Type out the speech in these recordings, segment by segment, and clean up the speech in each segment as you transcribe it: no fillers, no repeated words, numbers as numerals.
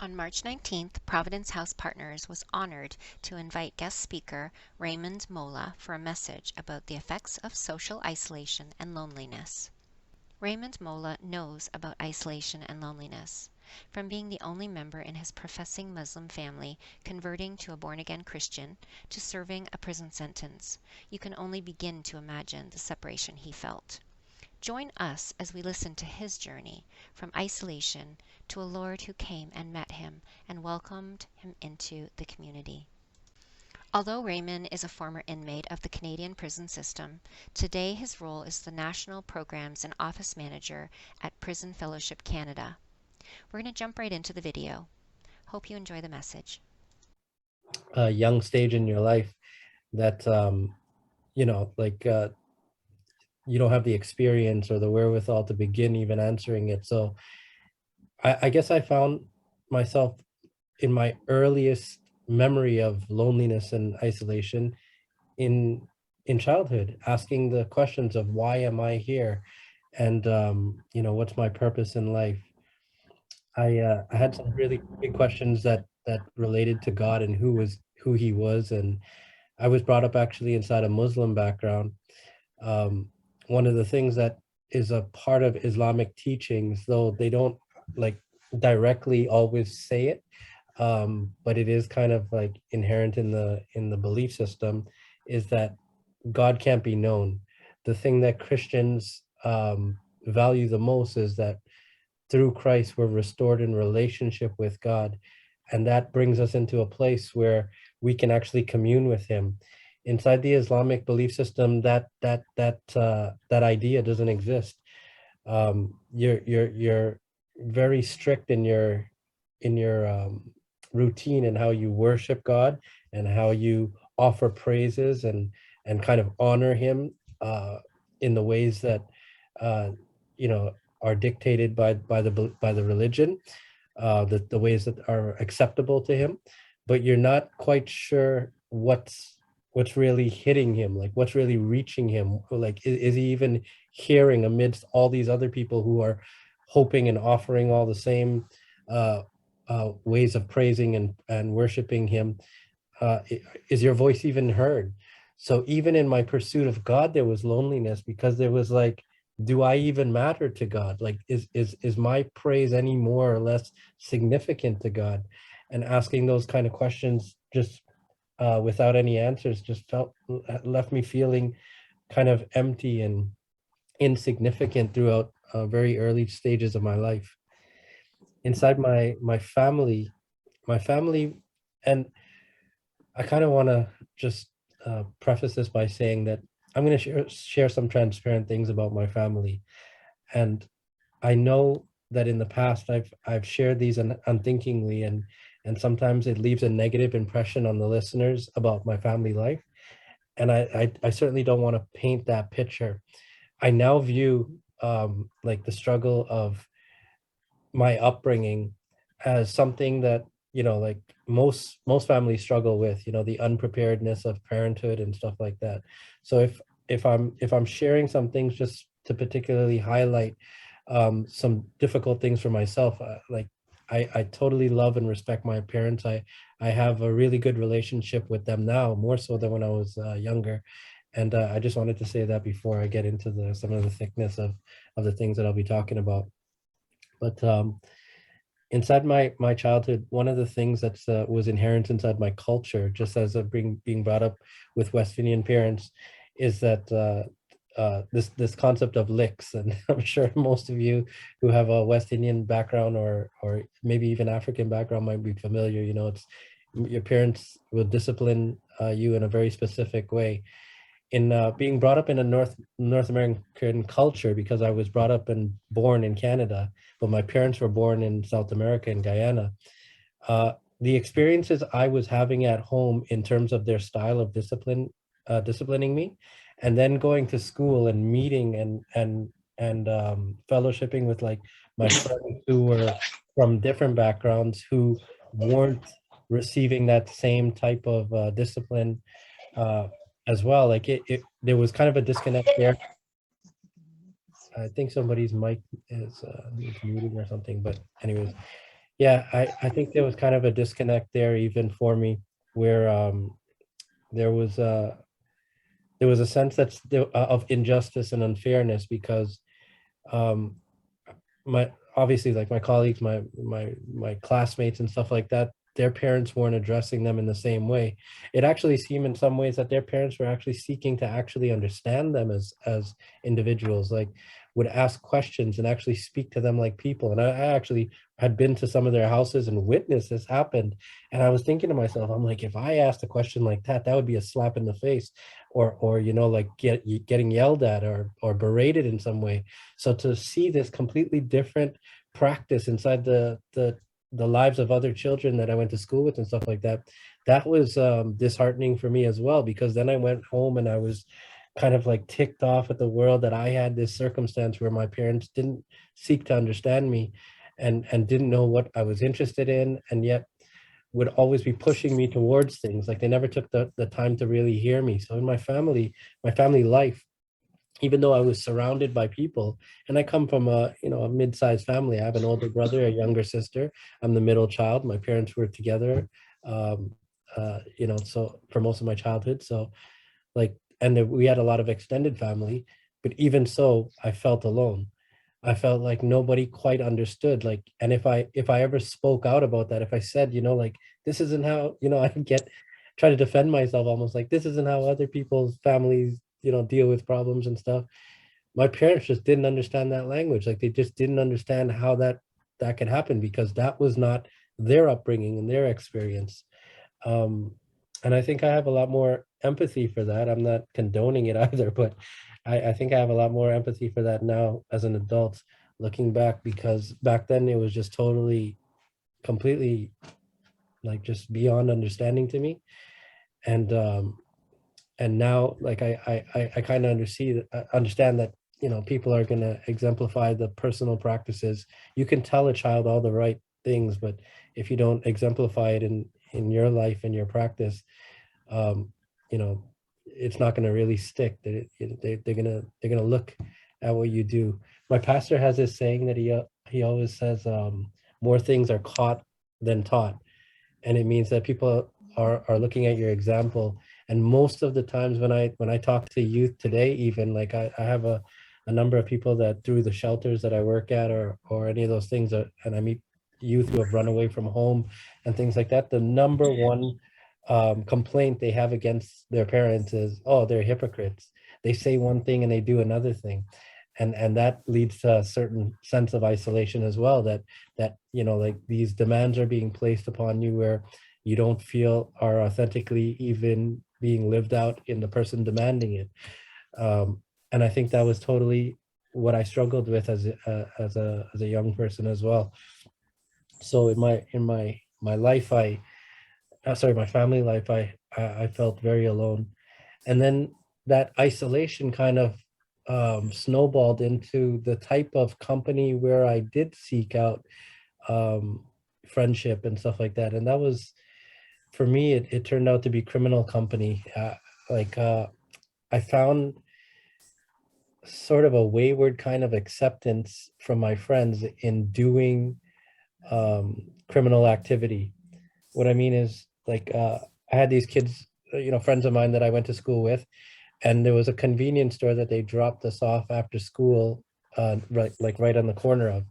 On March 19th, Providence House Partners was honored to invite guest speaker Raymond Mowla for a message about the effects of social isolation and loneliness. Raymond Mowla knows about isolation and loneliness. From being the only member in his professing Muslim family converting to a born-again Christian to serving a prison sentence, you can only begin to imagine the separation he felt. Join us as we listen to his journey from isolation to a Lord who came and met him and welcomed him into the community. Although Raymond is a former inmate of the Canadian prison system, today his role is the National Programs and Office Manager at Prison Fellowship Canada. We're going to jump right into the video. Hope you enjoy the message. A young stage in your life that you don't have the experience or the wherewithal to begin even answering it. So I guess I found myself in my earliest memory of loneliness and isolation in childhood, asking the questions of why am I here, and what's my purpose in life. I had some really big questions that related to God and who he was, and I was brought up actually inside a Muslim background. um, One of the things that is a part of Islamic teachings, though they don't like directly always say it, but it is kind of like inherent in the belief system, is that God can't be known. The thing that Christians value the most is that through Christ we're restored in relationship with God, and that brings us into a place where we can actually commune with Him. Inside the Islamic belief system, that idea doesn't exist. You're very strict in your routine and how you worship God and how you offer praises and kind of honor Him in the ways that uh, you know are dictated by the religion, the ways that are acceptable to Him, but you're not quite sure what's really hitting Him, like what's really reaching Him. Like, is He even hearing amidst all these other people who are hoping and offering all the same uh, ways of praising and worshiping Him? Is your voice even heard? So even in my pursuit of God, there was loneliness, because there was like, do I even matter to God? Like, is my praise any more or less significant to God? And asking those kind of questions just without any answers just left me feeling kind of empty and insignificant throughout very early stages of my life. Inside my family, and I kind of want to just preface this by saying that I'm going to share some transparent things about my family. And I know that in the past I've shared these unthinkingly, and sometimes it leaves a negative impression on the listeners about my family life. And I certainly don't want to paint that picture. I now view like the struggle of my upbringing as something that, like most families struggle with, the unpreparedness of parenthood and stuff like that. So if I'm sharing some things just to particularly highlight some difficult things for myself, like I totally love and respect my parents. I have a really good relationship with them now, more so than when I was younger. And I just wanted to say that before I get into some of the thickness of the things that I'll be talking about. But inside my childhood, one of the things that was inherent inside my culture, just as a being brought up with West Indian parents, is that this concept of licks. And I'm sure most of you who have a West Indian background or maybe even African background might be familiar. It's your parents will discipline you in a very specific way. In being brought up in a North American culture, because I was brought up and born in Canada, but my parents were born in South America in Guyana. The experiences I was having at home in terms of their style of disciplining me, and then going to school and meeting and fellowshipping with like my friends who were from different backgrounds who weren't receiving that same type of discipline uh, as well. Like there was kind of a disconnect there. I think somebody's mic is needs muting or something, but anyways, Yeah, I think there was kind of a disconnect there even for me, where there was a there was a sense of injustice and unfairness because um, my obviously like my colleagues, my classmates and stuff like that, their parents weren't addressing them in the same way. It actually seemed in some ways that their parents were actually seeking to actually understand them as individuals, like would ask questions and actually speak to them like people. And I actually had been to some of their houses and witnessed this happen. And I was thinking to myself, I'm like, if I asked a question like that, that would be a slap in the face, or you know, like getting yelled at or berated in some way. So to see this completely different practice inside the lives of other children that I went to school with and stuff like that, that was disheartening for me as well, because then I went home and I was kind of like ticked off at the world that I had this circumstance where my parents didn't seek to understand me and didn't know what I was interested in, and yet would always be pushing me towards things. Like they never took the time to really hear me. So in my family life, even though I was surrounded by people, and I come from a, you know, a mid-sized family. I have an older brother, a younger sister. I'm the middle child. My parents were together, um, you know, so for most of my childhood. So like, and we had a lot of extended family, but even so, I felt alone. I felt like nobody quite understood. Like, and if I ever spoke out about that, if I said, you know, like this isn't how, you know, I get try to defend myself almost like this isn't how other people's families, you know, deal with problems and stuff. My parents just didn't understand that language. Like they just didn't understand how that could happen because that was not their upbringing and their experience. Um, and I think I have a lot more empathy for that. I'm not condoning it either, but I think I have a lot more empathy for that now as an adult looking back, because back then it was just totally, completely like just beyond understanding to me. And and now like I kind of understand that, you know, people are going to exemplify the personal practices. You can tell a child all the right things, but if you don't exemplify it in your life and your practice, um, you know, it's not going to really stick. They're gonna look at what you do. My pastor has this saying that he always says, more things are caught than taught, and it means that people are looking at your example. And most of the times when I talk to youth today, even like I have a number of people that through the shelters that I work at, or any of those things, and I meet youth who have run away from home and things like that, the number one complaint they have against their parents is, oh, they're hypocrites. They say one thing and they do another thing. And that leads to a certain sense of isolation as well, that you know, like these demands are being placed upon you where you don't feel are authentically even being lived out in the person demanding it. And I think that was totally what I struggled with as a young person as well. So in my life, sorry, my family life, I felt very alone. And then that isolation kind of snowballed into the type of company where I did seek out um, friendship and stuff like that. And that was, for me, it turned out to be criminal company. Like I found sort of a wayward kind of acceptance from my friends in doing criminal activity. What I mean is, like, I had these kids, you know, friends of mine that I went to school with, and there was a convenience store that they dropped us off after school, right, like right on the corner of.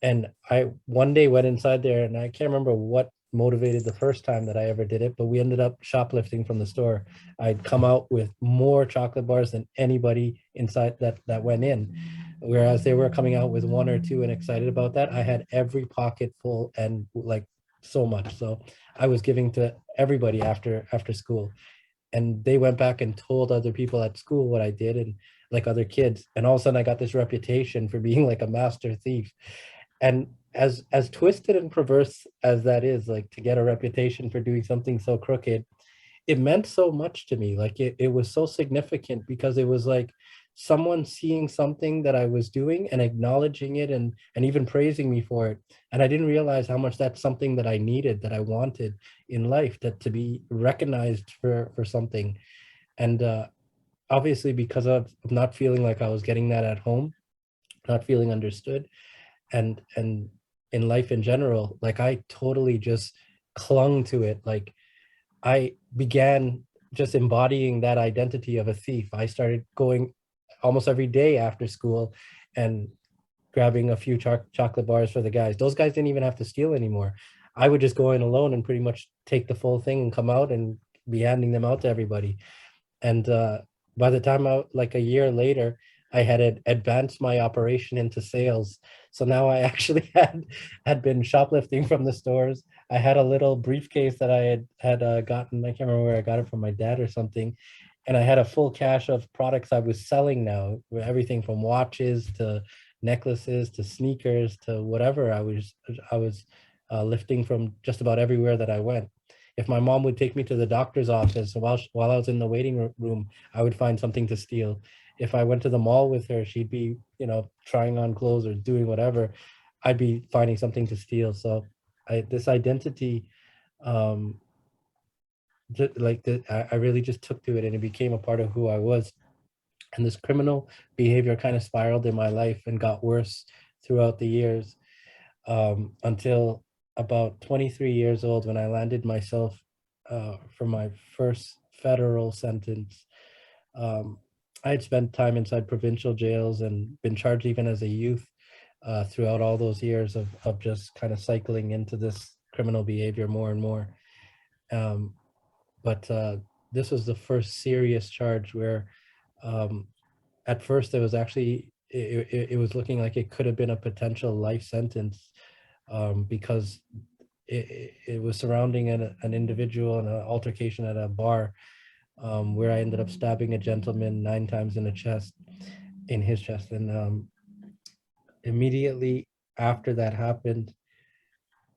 And I one day went inside there, and I can't remember what motivated the first time that I ever did it, but we ended up shoplifting from the store. I'd come out with more chocolate bars than anybody inside that went in. Whereas they were coming out with one or two and excited about that, I had every pocket full and like so much. So I was giving to everybody after school, and they went back and told other people at school what I did, and like other kids, and all of a sudden I got this reputation for being like a master thief. And as twisted and perverse as that is, like to get a reputation for doing something so crooked, it meant so much to me. Like it was so significant because it was like someone seeing something that I was doing and acknowledging it, and even praising me for it. And I didn't realize how much that's something that I needed, that I wanted in life, that to be recognized for something. And obviously because of not feeling like I was getting that at home, not feeling understood, and in life in general. Like I totally just clung to it. Like I began just embodying that identity of a thief. I started going almost every day after school and grabbing a few chocolate bars for the guys. Those guys didn't even have to steal anymore. I would just go in alone and pretty much take the full thing and come out and be handing them out to everybody. And by the time like a year later, I had advanced my operation into sales. So now I actually had been shoplifting from the stores. I had a little briefcase that I had gotten. I can't remember where I got it from, my dad or something. And I had a full cache of products I was selling now, everything from watches to necklaces to sneakers to whatever I was lifting from just about everywhere that I went. If my mom would take me to the doctor's office while I was in the waiting room, I would find something to steal. If I went to the mall with her, she'd be, trying on clothes or doing whatever. I'd be finding something to steal. So this identity, um, I really just took to it, and it became a part of who I was. And this criminal behavior kind of spiraled in my life and got worse throughout the years, until about 23 years old, when I landed myself for my first federal sentence. Um, I had spent time inside provincial jails and been charged even as a youth, throughout all those years of just kind of cycling into this criminal behavior more and more. Um, but this was the first serious charge where, um, at first it was actually it was looking like it could have been a potential life sentence, because it was surrounding an individual and an altercation at a bar, where I ended up stabbing a gentleman 9 times in his chest. And immediately after that happened,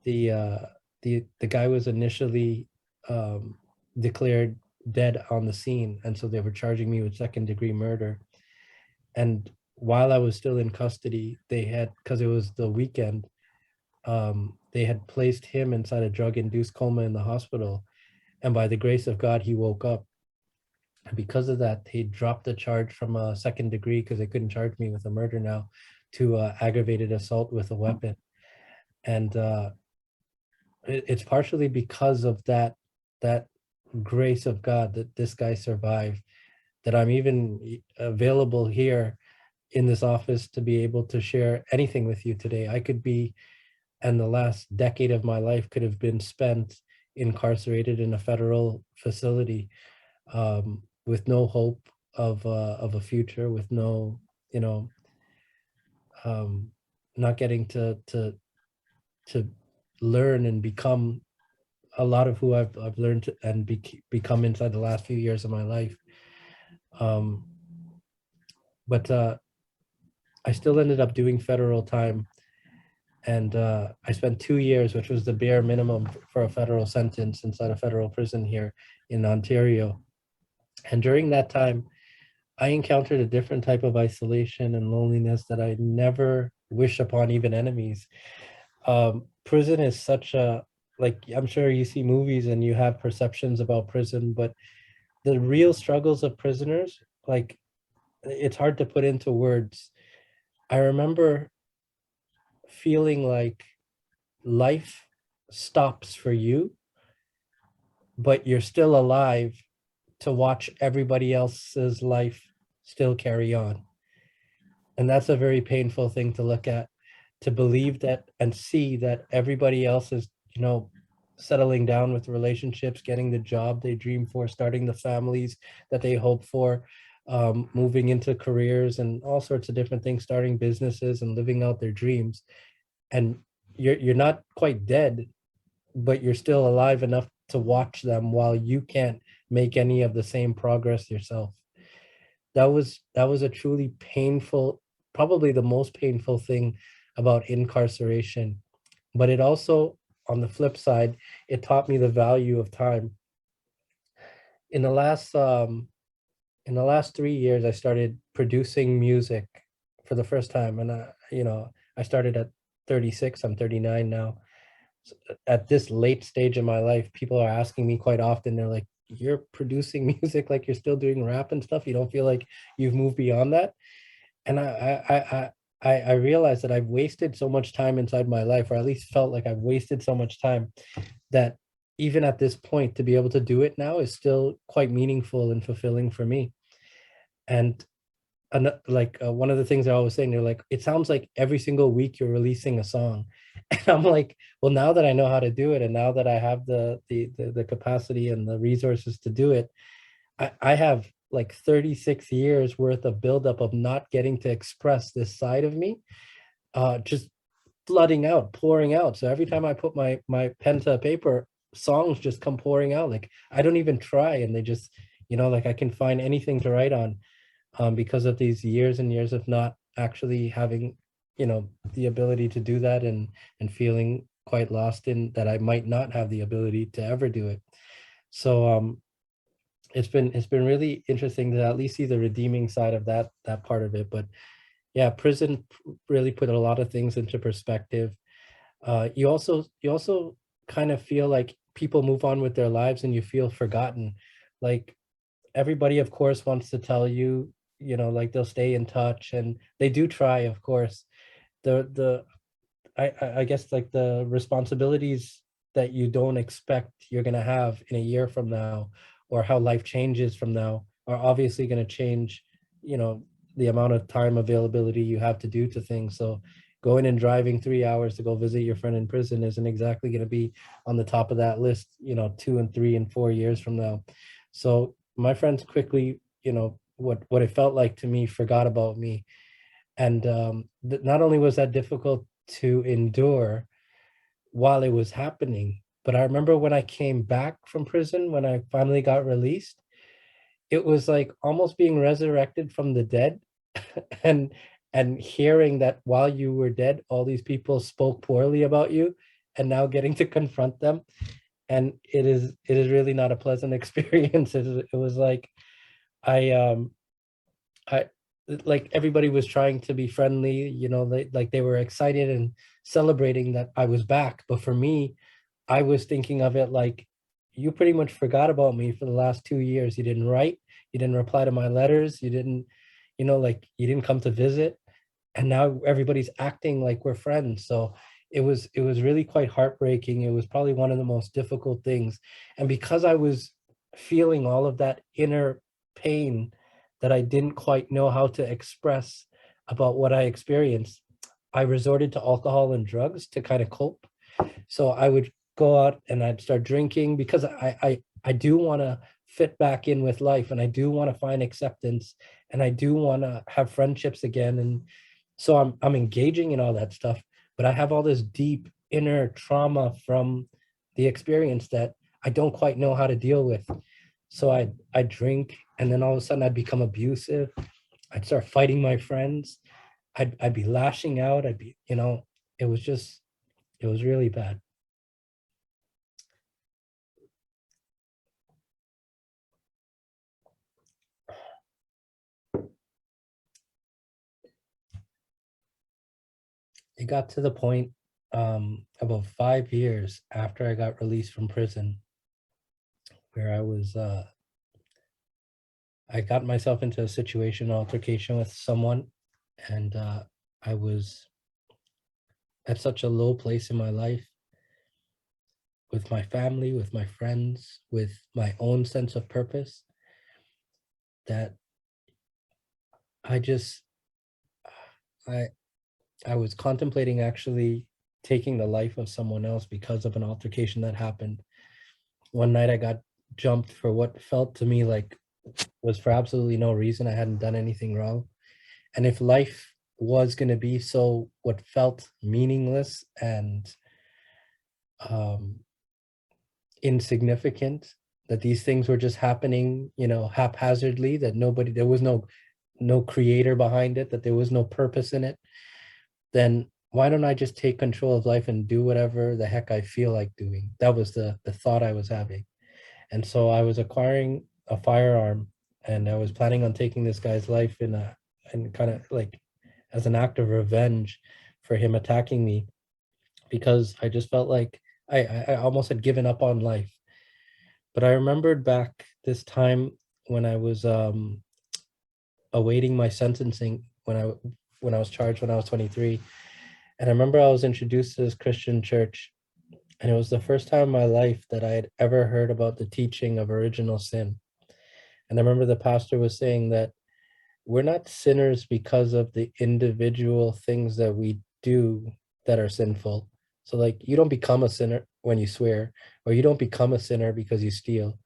the uh, the guy was initially, um, declared dead on the scene, and so they were charging me with second-degree murder. And while I was still in custody, they had, because it was the weekend, they had placed him inside a drug-induced coma in the hospital, and by the grace of God, he woke up. And because of that, they dropped the charge from a second degree, because they couldn't charge me with a murder now, to aggravated assault with a weapon. And it's partially because of that grace of God that this guy survived, that I'm even available here in this office to be able to share anything with you today. I could be, and the last decade of my life could have been spent incarcerated in a federal facility, with no hope of a future, with no, you know, um, not getting to learn and become a lot of who I've learned and become inside the last few years of my life. Um, but I still ended up doing federal time, and I spent 2 years, which was the bare minimum for a federal sentence, inside a federal prison here in Ontario. And during that time, I encountered a different type of isolation and loneliness that I never wish upon even enemies. Prison is such a, like, I'm sure you see movies and you have perceptions about prison, but the real struggles of prisoners, like, it's hard to put into words. I remember feeling like life stops for you, but you're still alive to watch everybody else's life still carry on. And that's a very painful thing to look at, to believe that and see that everybody else is, settling down with relationships, getting the job they dream for, starting the families that they hope for, moving into careers and all sorts of different things, starting businesses and living out their dreams. And you're not quite dead, but you're still alive enough to watch them while you can't make any of the same progress yourself. That was a truly painful, probably the most painful thing about incarceration. But it also, on the flip side, it taught me the value of time. In the last in the last 3 years, I started producing music for the first time, and I started at 36. I'm 39 now. At this late stage in my life, people are asking me quite often. They're like, "You're producing music, like you're still doing rap and stuff. You don't feel like you've moved beyond that?" And I realized that I've wasted so much time inside my life, or at least felt like I've wasted so much time, that even at this point, to be able to do it now is still quite meaningful and fulfilling for me. And like one of the things I always saying, they're like, it sounds like every single week you're releasing a song, and I'm like, well, now that I know how to do it, and now that I have the capacity and the resources to do it, I have like 36 years worth of buildup of not getting to express this side of me, just flooding out, pouring out. So every time I put my pen to paper, songs just come pouring out. Like I don't even try, and they just, like I can find anything to write on, because of these years and years of not actually having, the ability to do that, and feeling quite lost in that I might not have the ability to ever do it. So it's been really interesting to at least see the redeeming side of that part of it. But yeah, prison really put a lot of things into perspective. You also kind of feel like people move on with their lives and you feel forgotten. Like everybody, of course, wants to tell you, like they'll stay in touch, and they do try, of course. The I guess like the responsibilities that you don't expect you're gonna have in a year from now, or how life changes from now, are obviously gonna change, you know, the amount of time availability you have to do to things. So going and driving 3 hours to go visit your friend in prison isn't exactly gonna be on the top of that list, 2 and 3 and 4 years from now. So my friends quickly, what it felt like to me, forgot about me. And not only was that difficult to endure while it was happening, but I remember when I came back from prison, when I finally got released, it was like almost being resurrected from the dead, and hearing that while you were dead, all these people spoke poorly about you, and now getting to confront them. And it is really not a pleasant experience. It was like I I like everybody was trying to be friendly, like they were excited and celebrating that I was back. But for me, I was thinking of it like, you pretty much forgot about me for the last 2 years. You didn't write, you didn't reply to my letters, you didn't, like you didn't come to visit, and now everybody's acting like we're friends. So it was really quite heartbreaking. It was probably one of the most difficult things. And because I was feeling all of that inner pain that I didn't quite know how to express about what I experienced, I resorted to alcohol and drugs to kind of cope. So I would go out and I'd start drinking, because I do want to fit back in with life, and I do want to find acceptance, and I do want to have friendships again. And so I'm engaging in all that stuff, but I have all this deep inner trauma from the experience that I don't quite know how to deal with. So I drink, and then all of a sudden I'd become abusive. I'd start fighting my friends. I'd be lashing out. I'd be, it was just, it was really bad. It got to the point, about 5 years after I got released from prison, where I got myself into a situation, altercation with someone, and I was at such a low place in my life, with my family, with my friends, with my own sense of purpose, that I just I I was contemplating actually taking the life of someone else because of an altercation that happened. One night I got jumped for what felt to me like was for absolutely no reason. I hadn't done anything wrong. And if life was going to be so what felt meaningless and um, insignificant, that these things were just happening, haphazardly, that there was no creator behind it, that there was no purpose in it, then why don't I just take control of life and do whatever the heck I feel like doing? That was the thought I was having. And so I was acquiring a firearm, and I was planning on taking this guy's life and kind of like as an act of revenge for him attacking me, because I just felt like I almost had given up on life. But I remembered back this time when I was awaiting my sentencing, when I when I was charged when I was 23. And I remember I was introduced to this Christian church, and it was the first time in my life that I had ever heard about the teaching of original sin. And I remember the pastor was saying that we're not sinners because of the individual things that we do that are sinful. So, like, you don't become a sinner when you swear, or you don't become a sinner because you steal.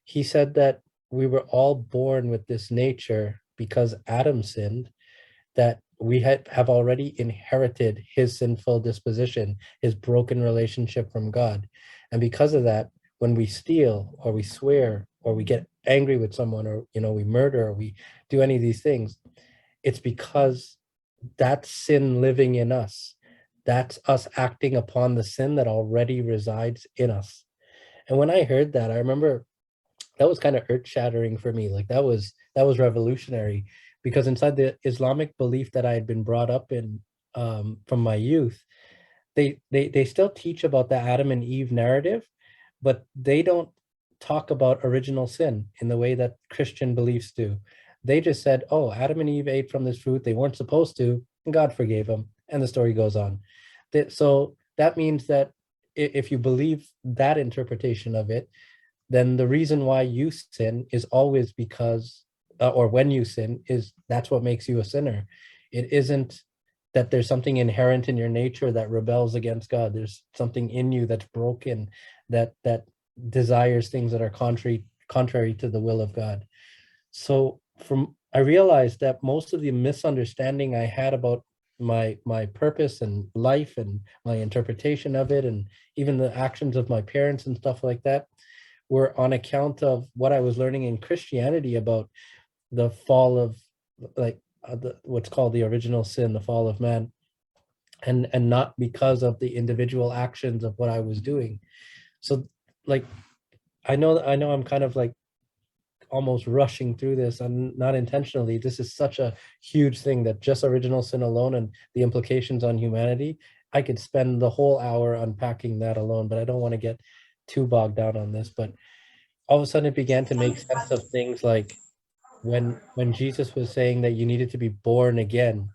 He said that we were all born with this nature because Adam sinned, that we have already inherited his sinful disposition, his broken relationship from God. And because of that, when we steal or we swear or we get angry with someone, or we murder, or we do any of these things, it's because that's sin living in us. That's us acting upon the sin that already resides in us. And when I heard that, I remember that was kind of earth-shattering for me. Like, that was revolutionary, because inside the Islamic belief that I had been brought up in, from my youth, they still teach about the Adam and Eve narrative, but they don't talk about original sin in the way that Christian beliefs do. They just said, oh, Adam and Eve ate from this fruit they weren't supposed to, and God forgave them, and the story goes on. So that means that if you believe that interpretation of it, then the reason why you sin is always because, or when you sin, is that's what makes you a sinner. It isn't that there's something inherent in your nature that rebels against God. There's something in you that's broken, that desires things that are contrary to the will of God. So from I realized that most of the misunderstanding I had about my purpose and life and my interpretation of it, and even the actions of my parents and stuff like that, were on account of what I was learning in Christianity about the fall of, like, what's called the original sin, the fall of man, and not because of the individual actions of what I was doing. So, like, I know I'm kind of like almost rushing through this, and not intentionally. This is such a huge thing that just original sin alone and the implications on humanity, I could spend the whole hour unpacking that alone, but I don't want to get too bogged down on this. But all of a sudden it began to make sense of things like when Jesus was saying that you needed to be born again,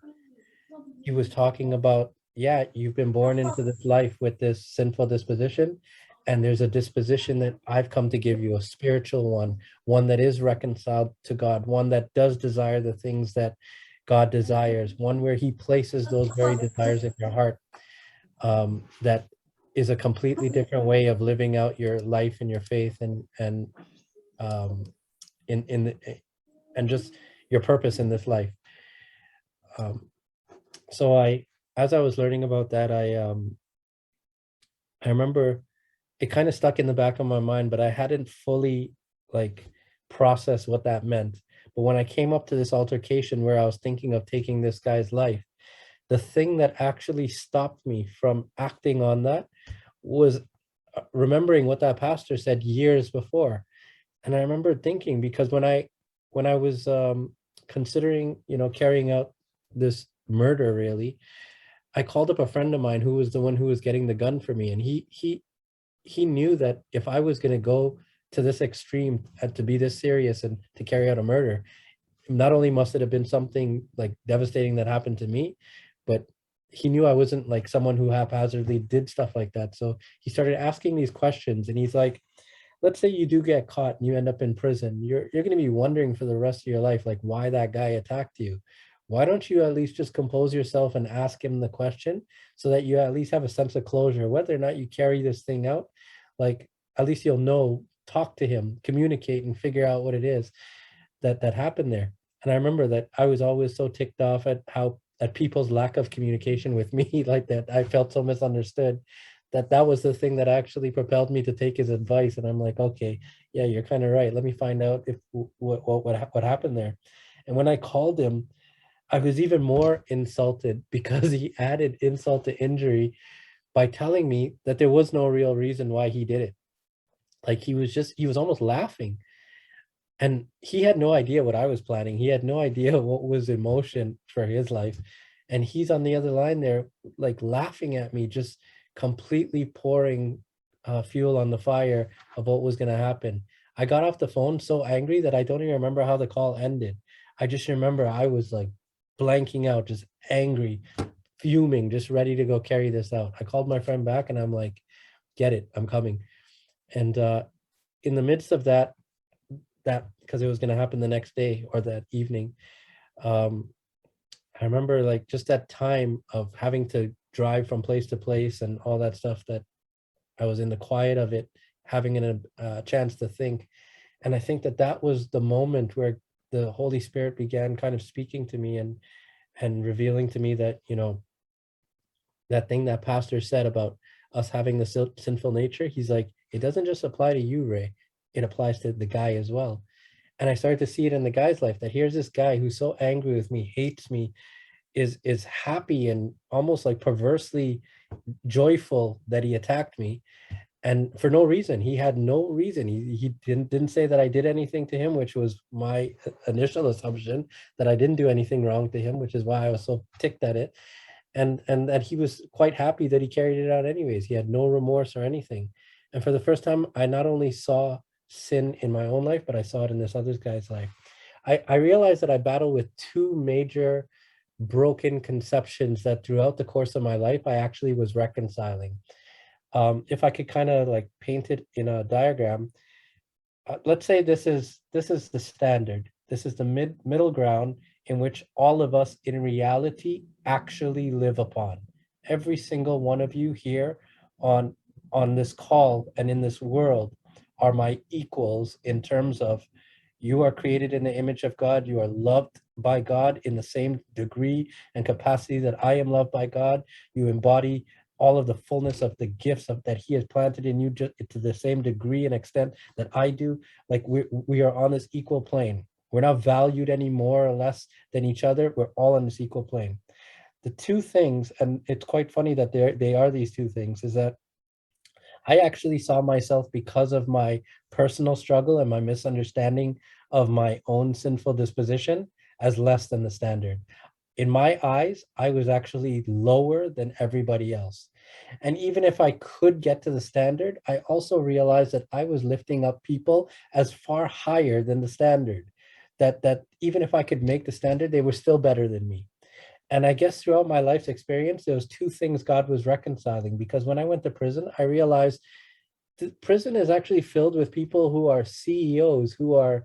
he was talking about, yeah, you've been born into this life with this sinful disposition, and there's a disposition that I've come to give you, a spiritual one that is reconciled to God, one that does desire the things that God desires, one where he places those very desires in your heart. That is a completely different way of living out your life and your faith, and um, in the, and just your purpose in this life. Um, so as I was learning about that, I remember it kind of stuck in the back of my mind, but I hadn't fully, like, processed what that meant. But when I came up to this altercation where I was thinking of taking this guy's life, the thing that actually stopped me from acting on that was remembering what that pastor said years before. And I remember thinking, because when I was considering, carrying out this murder, really, I called up a friend of mine who was the one who was getting the gun for me, and he knew that if I was going to go to this extreme and to be this serious and to carry out a murder, not only must it have been something like devastating that happened to me, but he knew I wasn't like someone who haphazardly did stuff like that. So he started asking these questions, and he's like, let's say you do get caught and you end up in prison, you're going to be wondering for the rest of your life, like, why that guy attacked you. Why don't you at least just compose yourself and ask him the question, so that you at least have a sense of closure, whether or not you carry this thing out. Like, at least you'll know, talk to him, communicate, and figure out what it is that happened there. And I remember that I was always so ticked off at people's lack of communication with me, like, that I felt so misunderstood, that was the thing that actually propelled me to take his advice. And I'm like, okay, yeah, you're kind of right. Let me find out if what happened there. And when I called him, I was even more insulted because he added insult to injury by telling me that there was no real reason why he did it. Like, he was almost laughing. And he had no idea what I was planning. He had no idea what was in motion for his life. And he's on the other line there, like, laughing at me, just completely pouring fuel on the fire of what was going to happen. I got off the phone so angry that I don't even remember how the call ended. I just remember I was like blanking out, just angry, fuming, just ready to go carry this out. I called my friend back and I'm like, get it, I'm coming. And in the midst of that because it was going to happen the next day or that evening, um, I remember like just that time of having to drive from place to place and all that stuff, that I was in the quiet of it, having a chance to think. And I think that that was the moment where the Holy Spirit began kind of speaking to me and revealing to me that, you know, that thing that pastor said about us having the sinful nature, he's like, it doesn't just apply to you, Ray, it applies to the guy as well. And I started to see it in the guy's life, that here's this guy who's so angry with me, hates me, is happy and almost like perversely joyful that he attacked me, and for no reason. He had no reason. He didn't say that I did anything to him, which was my initial assumption, that I didn't do anything wrong to him, which is why I was so ticked at it. And that he was quite happy that he carried it out anyways. He had no remorse or anything. And for the first time, I not only saw sin in my own life, but I saw it in this other guy's life. I realized that I battle with two major broken conceptions that throughout the course of my life I actually was reconciling. If I could kind of like paint it in a diagram, let's say this is the standard. This is the middle ground in which all of us in reality actually live upon. Every single one of you here on on this call and in this world are my equals in terms of, you are created in the image of God. You are loved by God in the same degree and capacity that I am loved by God. You embody all of the fullness of the gifts of that He has planted in you, just to the same degree and extent that I do. Like we are on this equal plane. We're not valued any more or less than each other. We're all on this equal plane. The two things, and it's quite funny that they are these two things, is that I actually saw myself, because of my personal struggle and my misunderstanding of my own sinful disposition, as less than the standard. In my eyes, I was actually lower than everybody else. And even if I could get to the standard, I also realized that I was lifting up people as far higher than the standard. That even if I could make the standard, they were still better than me. And I guess throughout my life's experience, there was two things God was reconciling. Because when I went to prison, I realized the prison is actually filled with people who are CEOs, who are,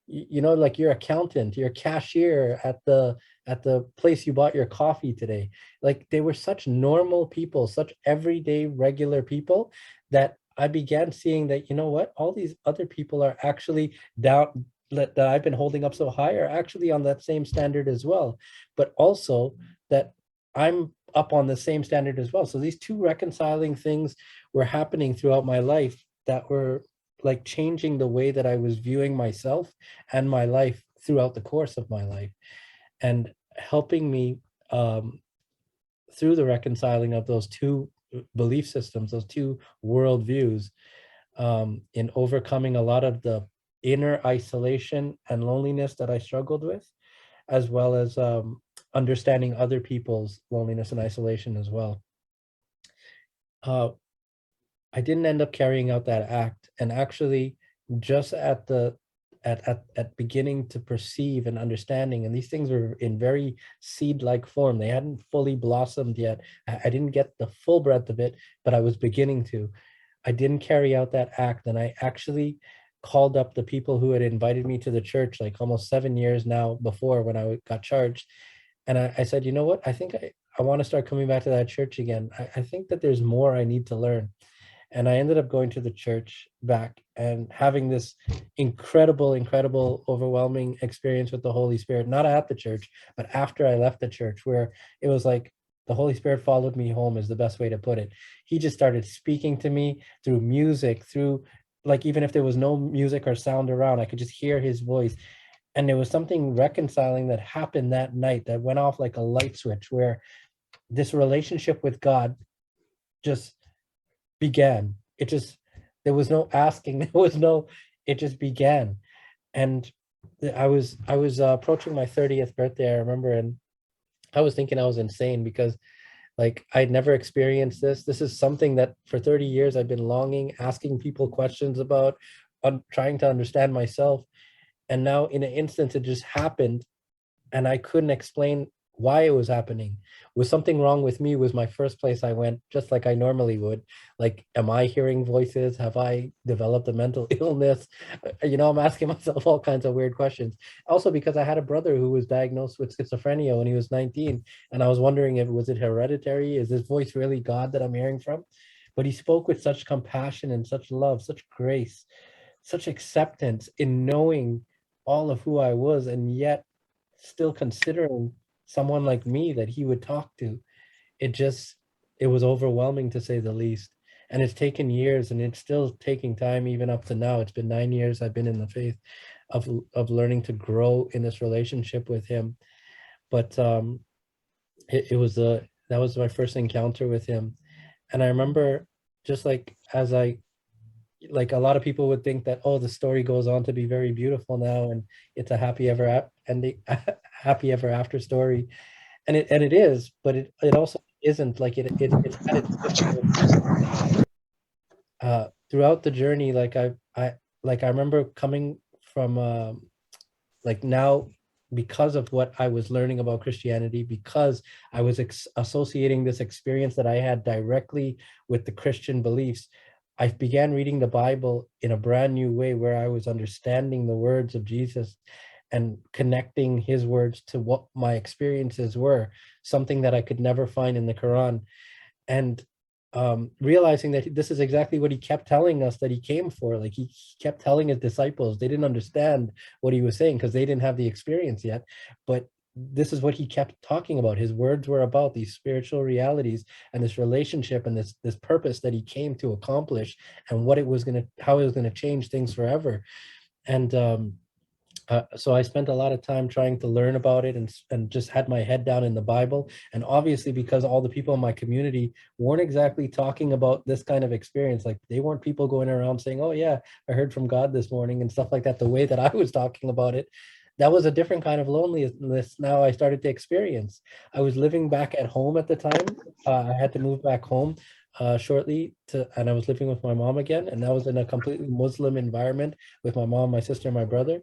you know, like your accountant, your cashier at the place you bought your coffee today. Like they were such normal people, such everyday regular people, that I began seeing that, you know what, all these other people are actually down, that I've been holding up so high, are actually on that same standard as well. But also that I'm up on the same standard as well. So these two reconciling things were happening throughout my life that were like changing the way that I was viewing myself and my life throughout the course of my life, and helping me through the reconciling of those two belief systems, those two worldviews, in overcoming a lot of the inner isolation and loneliness that I struggled with, as well as understanding other people's loneliness and isolation as well. Uh, I didn't end up carrying out that act, and actually, just at the at beginning to perceive and understanding, and these things were in very seed-like form. They hadn't fully blossomed yet. I didn't get the full breadth of it, but I was beginning to. I didn't carry out that act, and I actually called up the people who had invited me to the church like almost 7 years now before, when I got charged. And I said, you know what? I think I want to start coming back to that church again. I think that there's more I need to learn. And I ended up going to the church back and having this incredible, overwhelming experience with the Holy Spirit, not at the church, but after I left the church, where it was like the Holy Spirit followed me home, is the best way to put it. He just started speaking to me through music, through, like, even if there was no music or sound around, I could just hear his voice. And there was something reconciling that happened that night that went off like a light switch, where this relationship with God just began. It just, there was no asking, there was no, it just began. And I was approaching my 30th birthday, I remember, and I was thinking I was insane, because like I'd never experienced this. This is something that for 30 years I've been longing, asking people questions about, trying to understand myself. And now in an instance, it just happened, and I couldn't explain why it was happening. Was something wrong with me? Was my first place I went, just like I normally would. Like, am I hearing voices? Have I developed a mental illness? I'm asking myself all kinds of weird questions. Also, because I had a brother who was diagnosed with schizophrenia when he was 19, and I was wondering if was it hereditary? Is this voice really God that I'm hearing from? But he spoke with such compassion and such love, such grace, such acceptance in knowing all of who I was, and yet still considering someone like me that he would talk to. It just, it was overwhelming to say the least. And it's taken years, and it's still taking time even up to now. It's been 9 years I've been in the faith of learning to grow in this relationship with him. But it was a that was my first encounter with him. And I remember, just like as I like a lot of people would think that, oh, the story goes on to be very beautiful now and it's a ending, happy ever after story, and it is, but it also isn't. Like it's had its throughout the journey. I remember coming from like now, because of what I was learning about Christianity, because I was associating this experience that I had directly with the Christian beliefs. I began reading the Bible in a brand new way, where I was understanding the words of Jesus and connecting his words to what my experiences were, something that I could never find in the Quran. And realizing that this is exactly what he kept telling us that he came for. Like, he kept telling his disciples, they didn't understand what he was saying because they didn't have the experience yet, but this is what he kept talking about. His words were about these spiritual realities and this relationship and this purpose that he came to accomplish, and what it was going to, how it was going to change things forever. And so I spent a lot of time trying to learn about it, and just had my head down in the Bible. And obviously, because all the people in my community weren't exactly talking about this kind of experience, like they weren't people going around saying, "Oh yeah, I heard from God this morning" and stuff like that, the way that I was talking about it. That was a different kind of loneliness now I started to experience. I was living back at home at the time. I had to move back home shortly and I was living with my mom again, and that was in a completely Muslim environment with my mom, my sister, and my brother.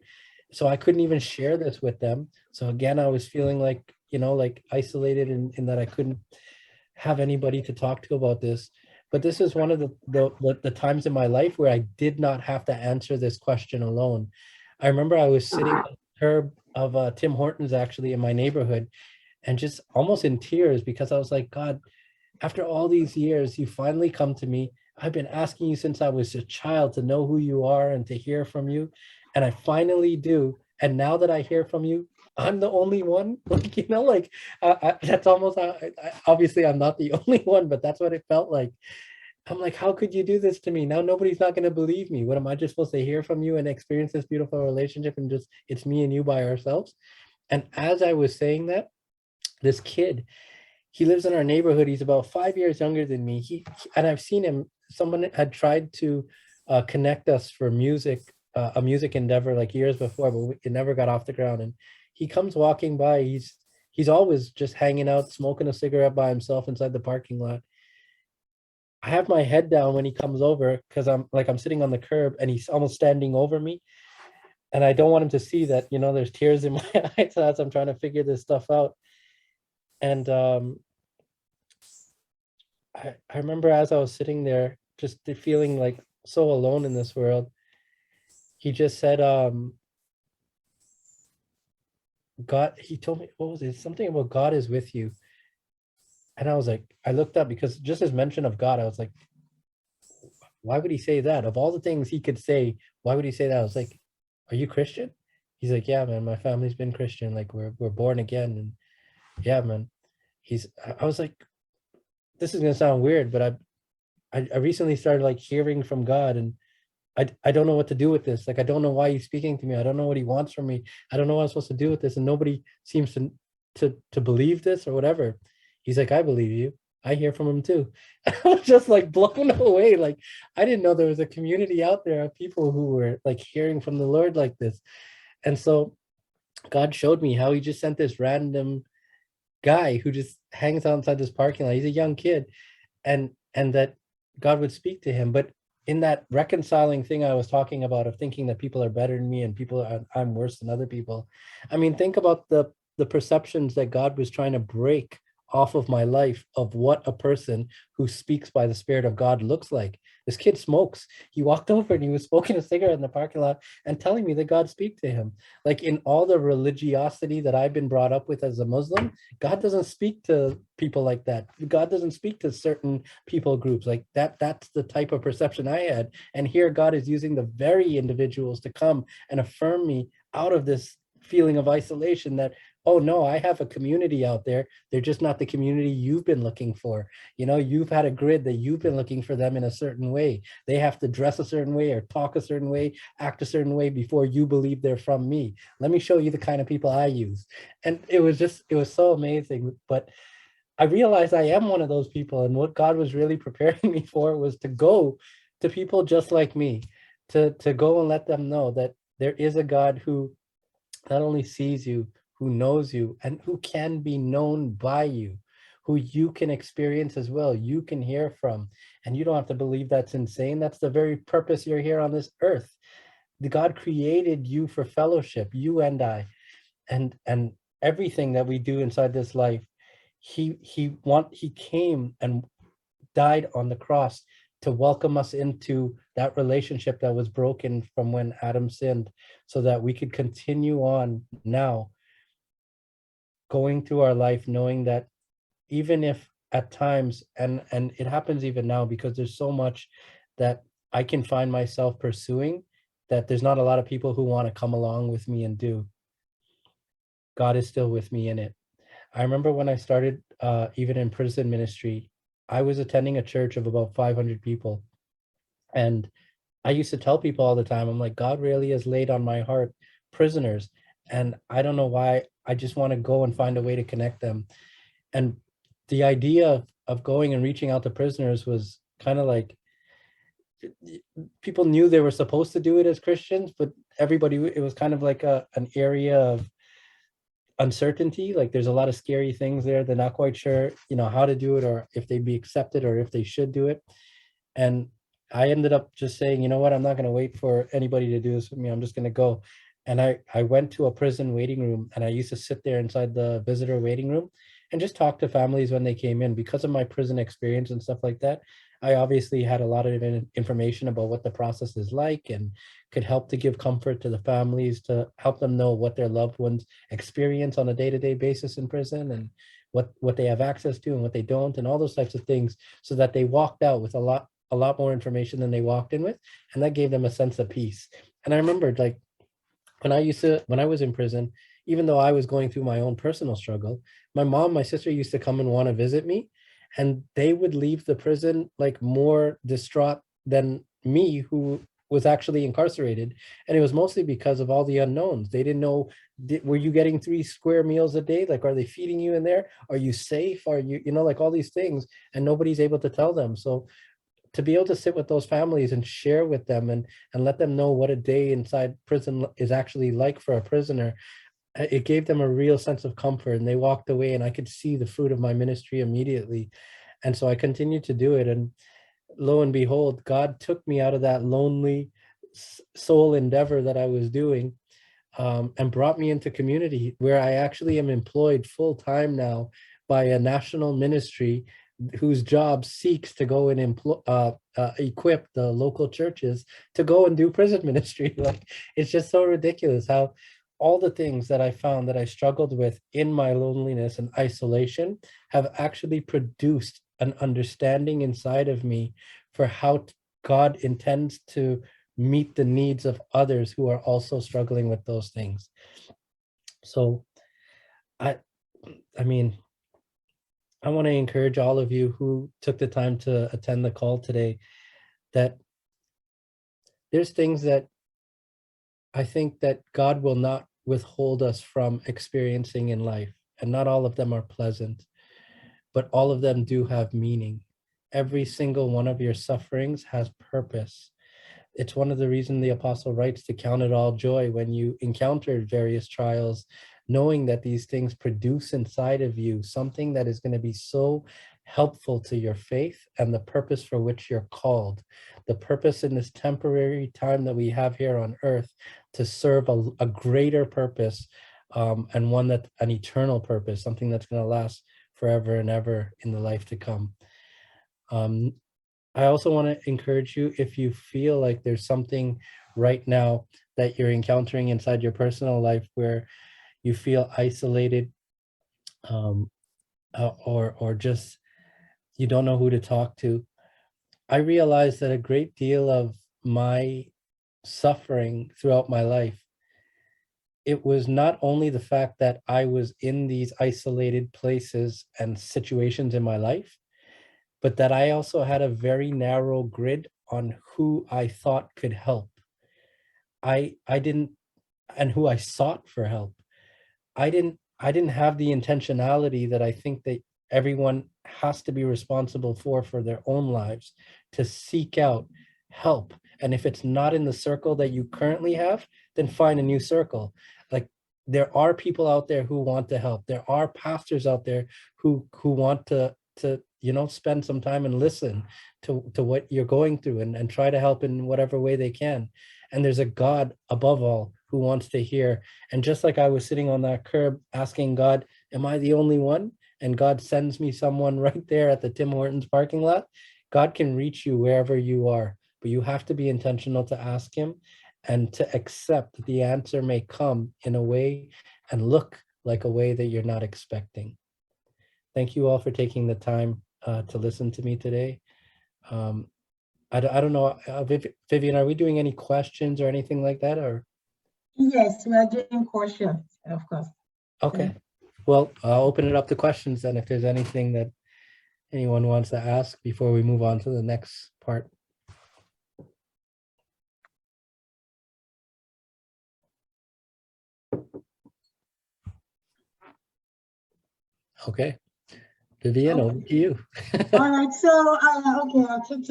So I couldn't even share this with them. So again, I was feeling like, like isolated in that I couldn't have anybody to talk to about this. But this is one of the times in my life where I did not have to answer this question alone. I remember I was sitting on the curb of Tim Hortons, actually, in my neighborhood, and just almost in tears, because I was like, God, after all these years, you finally come to me. I've been asking you since I was a child to know who you are and to hear from you. And I finally do. And now that I hear from you, I'm the only one. Like, that's almost how, obviously, I'm not the only one, but that's what it felt like. I'm like, how could you do this to me? Now nobody's not going to believe me. What am I just supposed to hear from you and experience this beautiful relationship, and just it's me and you by ourselves? And as I was saying that, this kid, he lives in our neighborhood. He's about 5 years younger than me. And I've seen him. Someone had tried to connect us for music, a music endeavor, like years before, but it never got off the ground. And he comes walking by. He's always just hanging out, smoking a cigarette by himself inside the parking lot. I have my head down when he comes over, because I'm sitting on the curb and he's almost standing over me. And I don't want him to see that, there's tears in my eyes as I'm trying to figure this stuff out. And I remember, as I was sitting there, just feeling like so alone in this world, he just said, God, he told me, what was it? Something about God is with you. And I was like, I looked up, because just his mention of God, I was like, why would he say that? Of all the things he could say, why would he say that? I was like, are you Christian? He's like, yeah, man, my family's been Christian. Like, we're born again. And yeah, man. I was like, this is gonna sound weird, but I recently started like hearing from God, and I don't know what to do with this. Like, I don't know why he's speaking to me. I don't know what he wants from me. I don't know what I'm supposed to do with this. And nobody seems to believe this or whatever. He's like, I believe you. I hear from him too. I was just like blown away. Like, I didn't know there was a community out there of people who were like hearing from the Lord like this. And so God showed me how he just sent this random guy who just hangs outside this parking lot. He's a young kid, and that God would speak to him. But in that reconciling thing I was talking about, of thinking that people are better than me and I'm worse than other people, I mean, think about the the perceptions that God was trying to break off of my life of what a person who speaks by the Spirit of God looks like. This kid smokes. He walked over and he was smoking a cigarette in the parking lot and telling me that God speak to him. Like, in all the religiosity that I've been brought up with as a Muslim, God doesn't speak to people like that. God doesn't speak to certain people groups like that. That's the type of perception I had. And here God is using the very individuals to come and affirm me out of this feeling of isolation that, oh no, I have a community out there. They're just not the community you've been looking for. You know, you've had a grid that you've been looking for them in a certain way. They have to dress a certain way or talk a certain way, act a certain way before you believe they're from me. Let me show you the kind of people I use. And it was so amazing. But I realized I am one of those people. And what God was really preparing me for was to go to people just like me, to go and let them know that there is a God who not only sees you, who knows you, and who can be known by you, who you can experience as well, you can hear from. And you don't have to believe that's insane. That's the very purpose you're here on this earth. The God created you for fellowship, you and I, and everything that we do inside this life. He came and died on the cross to welcome us into that relationship that was broken from when Adam sinned, so that we could continue on now going through our life knowing that even if at times, and it happens even now because there's so much that I can find myself pursuing, that there's not a lot of people who want to come along with me and do, God is still with me in it. I remember when I started even in prison ministry, I was attending a church of about 500 people. And I used to tell people all the time, I'm like, God really has laid on my heart prisoners. And I don't know why. I just want to go and find a way to connect them. And the idea of going and reaching out to prisoners was kind of like, people knew they were supposed to do it as Christians, but everybody, it was kind of like an area of uncertainty. Like, there's a lot of scary things there. They're not quite sure, how to do it, or if they'd be accepted, or if they should do it. And I ended up just saying, you know what, I'm not going to wait for anybody to do this with me. I'm just going to go. And I went to a prison waiting room, and I used to sit there inside the visitor waiting room and just talk to families when they came in. Because of my prison experience and stuff like that, I obviously had a lot of information about what the process is like, and could help to give comfort to the families, to help them know what their loved ones experience on a day-to-day basis in prison, and what they have access to and what they don't, and all those types of things, so that they walked out with a lot more information than they walked in with, and that gave them a sense of peace. And I remembered, like, when I was in prison, even though I was going through my own personal struggle, my mom, my sister used to come and want to visit me, and they would leave the prison like more distraught than me, who was actually incarcerated. And it was mostly because of all the unknowns. They didn't know, were you getting 3 square meals a day? Like, are they feeding you in there? Are you safe? Are you, like, all these things, and nobody's able to tell them. So to be able to sit with those families and share with them, and let them know what a day inside prison is actually like for a prisoner, it gave them a real sense of comfort, and they walked away, and I could see the fruit of my ministry immediately. And so I continued to do it, and lo and behold, God took me out of that lonely soul endeavor that I was doing, and brought me into community where I actually am employed full time now by a national ministry whose job seeks to go and equip the local churches to go and do prison ministry. Like, it's just so ridiculous how all the things that I found that I struggled with in my loneliness and isolation have actually produced an understanding inside of me for how God intends to meet the needs of others who are also struggling with those things. So I I mean, I want to encourage all of you who took the time to attend the call today, that there's things that I think that God will not withhold us from experiencing in life, and not all of them are pleasant, but all of them do have meaning. Every single one of your sufferings has purpose. It's one of the reasons the apostle writes to count it all joy when you encounter various trials, knowing that these things produce inside of you something that is going to be so helpful to your faith and the purpose for which you're called. The purpose in this temporary time that we have here on earth, to serve a greater purpose and one that an eternal purpose, something that's going to last forever and ever in the life to come. Um, I also want to encourage you, if you feel like there's something right now that you're encountering inside your personal life where you feel isolated, um, or just you don't know who to talk to. I realized that a great deal of my suffering throughout my life, it was not only the fact that I was in these isolated places and situations in my life, but that I also had a very narrow grid on who I thought could help. I didn't, and who I sought for help. I didn't have the intentionality that I think that everyone has to be responsible for their own lives, to seek out help. And if it's not in the circle that you currently have, then find a new circle. Like, there are people out there who want to help. There are pastors out there who want to spend some time and listen to what you're going through, and try to help in whatever way they can. And there's a God above all who wants to hear. And just like I was sitting on that curb asking God, am I the only one? And God sends me someone right there at the Tim Hortons parking lot. God can reach you wherever you are, but you have to be intentional to ask him and to accept that the answer may come in a way and look like a way that you're not expecting. Thank you all for taking the time to listen to me today. Um, I don't know, Vivian, are we doing any questions or anything like that? Or Yes, we are doing questions, of course. okay, well, I'll open it up to questions then if there's anything that anyone wants to ask before we move on to the next part. Okay, Vivian, over to you. All right, so okay, I'll take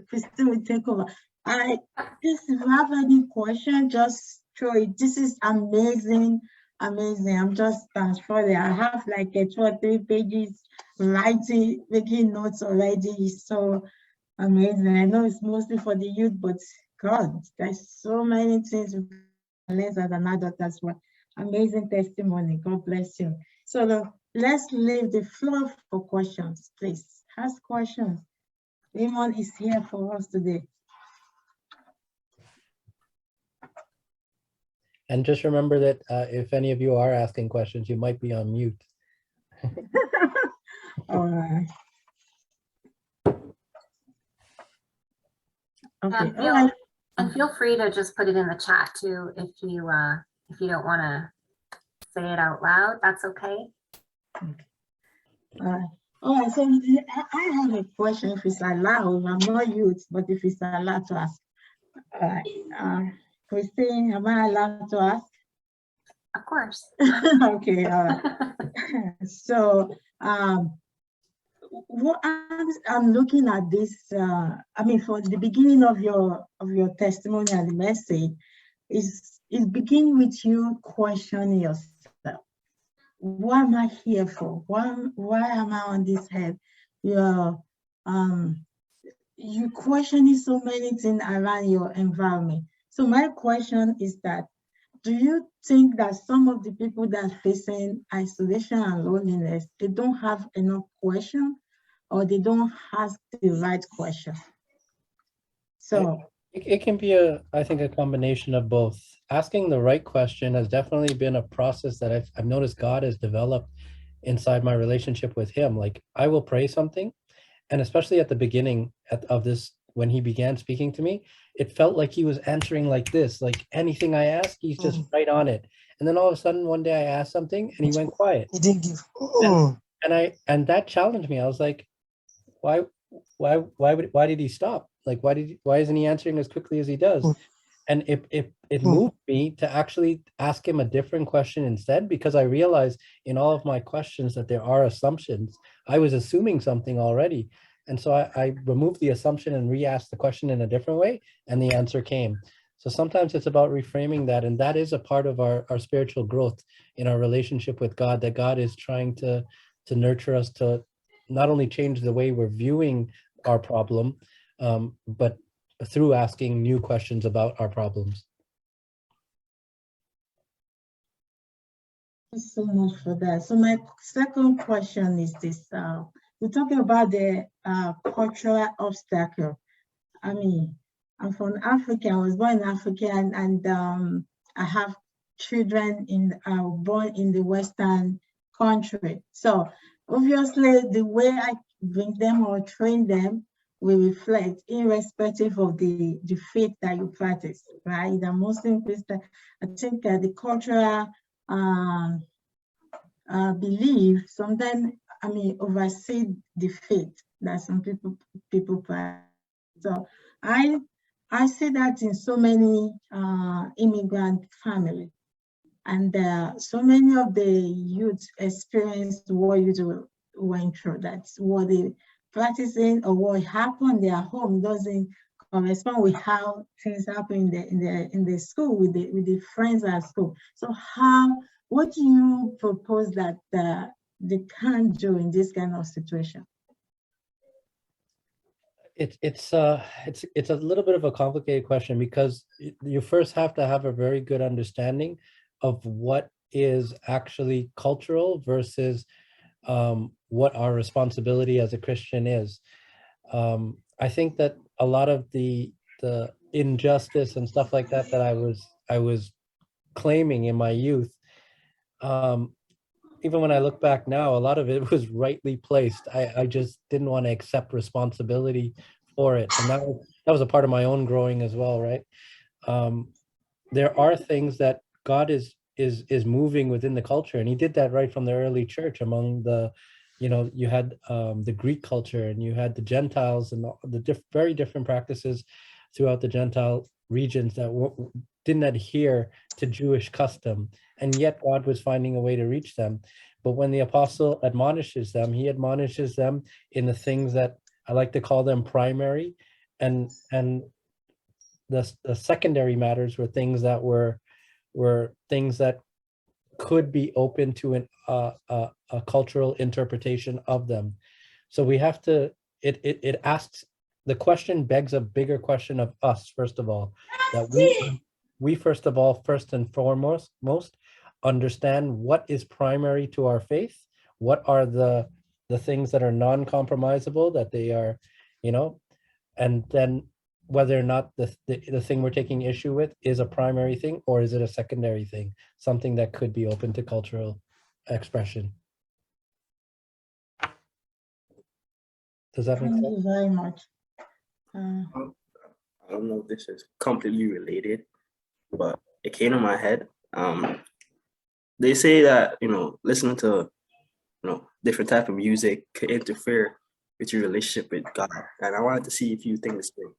Christine will take over. If you have any question, just throw it. This is amazing, amazing. I'm just transferring. I have like 2 or 3 pages writing, making notes already. So amazing. I know it's mostly for the youth, but God, there's so many things we can learn as an adult as well. Amazing testimony. God bless you. So let's leave the floor for questions, please. Ask questions. Raymond is here for us today. And just remember that if any of you are asking questions, you might be on mute. All right. Okay. All right. And feel free to just put it in the chat too if you don't want to say it out loud. That's okay. All right. So I have a question. If it's allowed, I'm not youth, but if it's allowed to ask. All right. Christine, am I allowed to ask? Of course. Okay. All right. So what I'm looking at this, I mean, for the beginning of your testimony and the message, it begins with you questioning yourself. What am I here for? Why am I on this earth? You questioning so many things around your environment. So my question is that, do you think that some of the people that are facing isolation and loneliness, they don't have enough questions, or they don't ask the right question? So it can be I think a combination of both. Asking the right question has definitely been a process that I've noticed God has developed inside my relationship with him. Like, I will pray something, and especially at the beginning of this, when he began speaking to me, it felt like he was answering like this, like anything I ask, he's just right on it. And then all of a sudden one day I asked something and he went quiet. He didn't give. And that challenged me. I was like, why did he stop? Like, why isn't he answering as quickly as he does? And it moved me to actually ask him a different question instead, because I realized in all of my questions that there are assumptions. I was assuming something already. And so I removed the assumption and re-asked the question in a different way, and the answer came. So sometimes it's about reframing that, and that is a part of our spiritual growth in our relationship with God, that God is trying to nurture us to not only change the way we're viewing our problem, but through asking new questions about our problems. Thank you so much for that. So my second question is this. We're talking about the cultural obstacle. I mean, I'm from Africa. I was born in Africa, and I have children born in the Western country. So obviously, the way I bring them or train them will reflect, irrespective of the faith that you practice, right? The Muslim, Christian, I think the cultural um, belief sometimes, I mean, oversee the faith that some people practice. So I I see that in so many immigrant families, and so many of the youth experience what you went through. That's what they practicing or what happened in their home doesn't correspond with how things happen in the school with the friends at school. So what do you propose that they can't do in this kind of situation? It's a little bit of a complicated question because you first have to have a very good understanding of what is actually cultural versus what our responsibility as a Christian is. I think that a lot of the injustice and stuff like that that I was claiming in my youth, um, even when I look back now, a lot of it was rightly placed. I just didn't want to accept responsibility for it, and that was a part of my own growing as well, right? Um, there are things that God is moving within the culture, and He did that right from the early church. Among the, you had the Greek culture, and you had the Gentiles, and the very different practices throughout the Gentile regions that didn't adhere to Jewish custom, and yet God was finding a way to reach them. But when the apostle admonishes them, he admonishes them in the things that I like to call them primary, and the secondary matters were things that were things that could be open to a cultural interpretation of them. So we have to, it asks, the question begs a bigger question of us, first of all, that we first of all, first and foremost, understand what is primary to our faith, what are the things that are non-compromisable, that they are, and then whether or not the thing we're taking issue with is a primary thing, or is it a secondary thing, something that could be open to cultural expression. Does that make sense? Thank you very much. I don't know if this is completely related, but it came to my head. They say that, listening to, different type of music could interfere with your relationship with God. And I wanted to see if you think the same.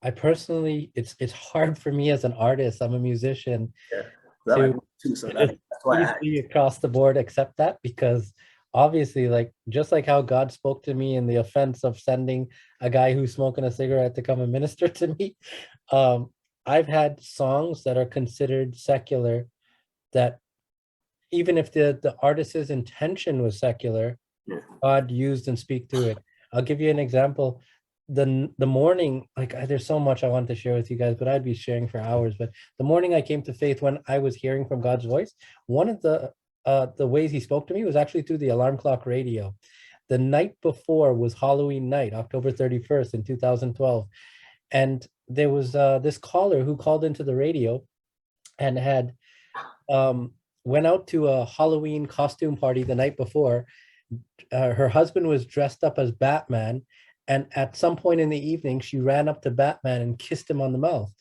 I personally, it's hard for me as an artist. I'm a musician. Yeah, to too, so that's why across the board accept that, because obviously, like, just like how God spoke to me in the offense of sending a guy who's smoking a cigarette to come and minister to me, I've had songs that are considered secular that even if the artist's intention was secular, God used and speak through it. I'll give you an example. The morning, like, there's so much I want to share with you guys, but I'd be sharing for hours. But the morning I came to faith, when I was hearing from God's voice, one of the ways He spoke to me was actually through the alarm clock radio. The night before was Halloween night, October 31st in 2012. And there was this caller who called into the radio and had went out to a Halloween costume party the night before. Her husband was dressed up as Batman. And at some point in the evening, she ran up to Batman and kissed him on the mouth.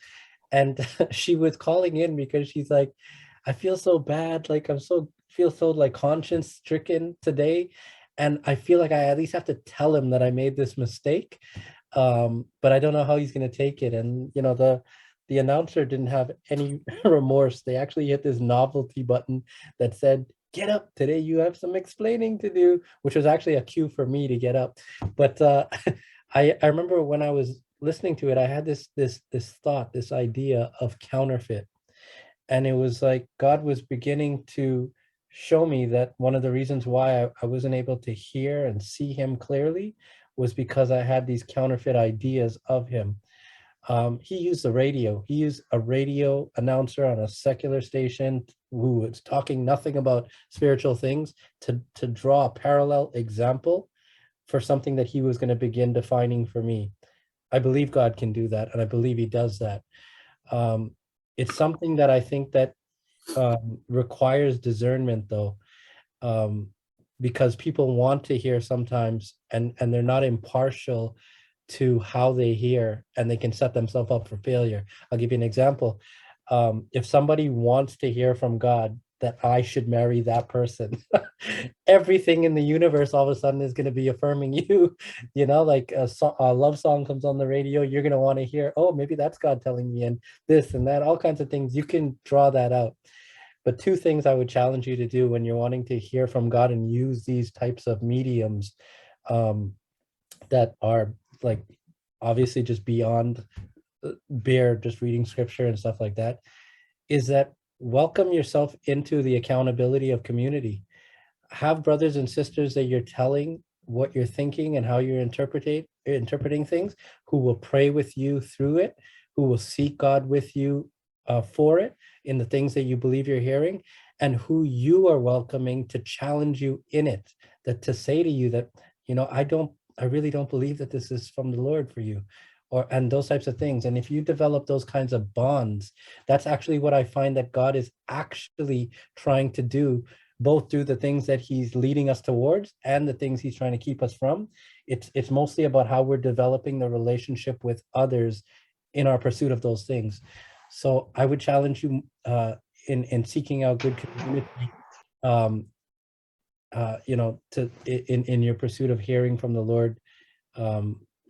And she was calling in because she's like, I feel so bad. Like, feel so like conscience stricken today. And I feel like I at least have to tell him that I made this mistake. But I don't know how he's going to take it. And, the announcer didn't have any remorse. They actually hit this novelty button that said, get up today, you have some explaining to do, which was actually a cue for me to get up. But I remember when I was listening to it, I had this thought, this idea of counterfeit. And it was like God was beginning to show me that one of the reasons why I wasn't able to hear and see Him clearly was because I had these counterfeit ideas of Him. He used the radio. He used a radio announcer on a secular station who was talking nothing about spiritual things to draw a parallel example for something that he was going to begin defining for me. I believe God can do that, and I believe he does that. It's something that I think that requires discernment, though, because people want to hear sometimes, and they're not impartial to how they hear, and they can set themselves up for failure. I'll give you an example. If somebody wants to hear from God that I should marry that person, everything in the universe all of a sudden is going to be affirming you. You know, like a love song comes on the radio, you're going to want to hear, oh, maybe that's God telling me, and this and that, all kinds of things. You can draw that out. But two things I would challenge you to do when you're wanting to hear from God and use these types of mediums that are like obviously just beyond bare just reading scripture and stuff like that, is that welcome yourself into the accountability of community. Have brothers and sisters that you're telling what you're thinking and how you're interpreting things, who will pray with you through it, who will seek God with you for it in the things that you believe you're hearing, and who you are welcoming to challenge you in it, that to say to you that, you know, I really don't believe that this is from the Lord for you, and those types of things. And if you develop those kinds of bonds, that's actually what I find that God is actually trying to do, both through the things that he's leading us towards and the things he's trying to keep us from. It's mostly about how we're developing the relationship with others in our pursuit of those things. So I would challenge you in seeking out good community, you know, in your pursuit of hearing from the Lord,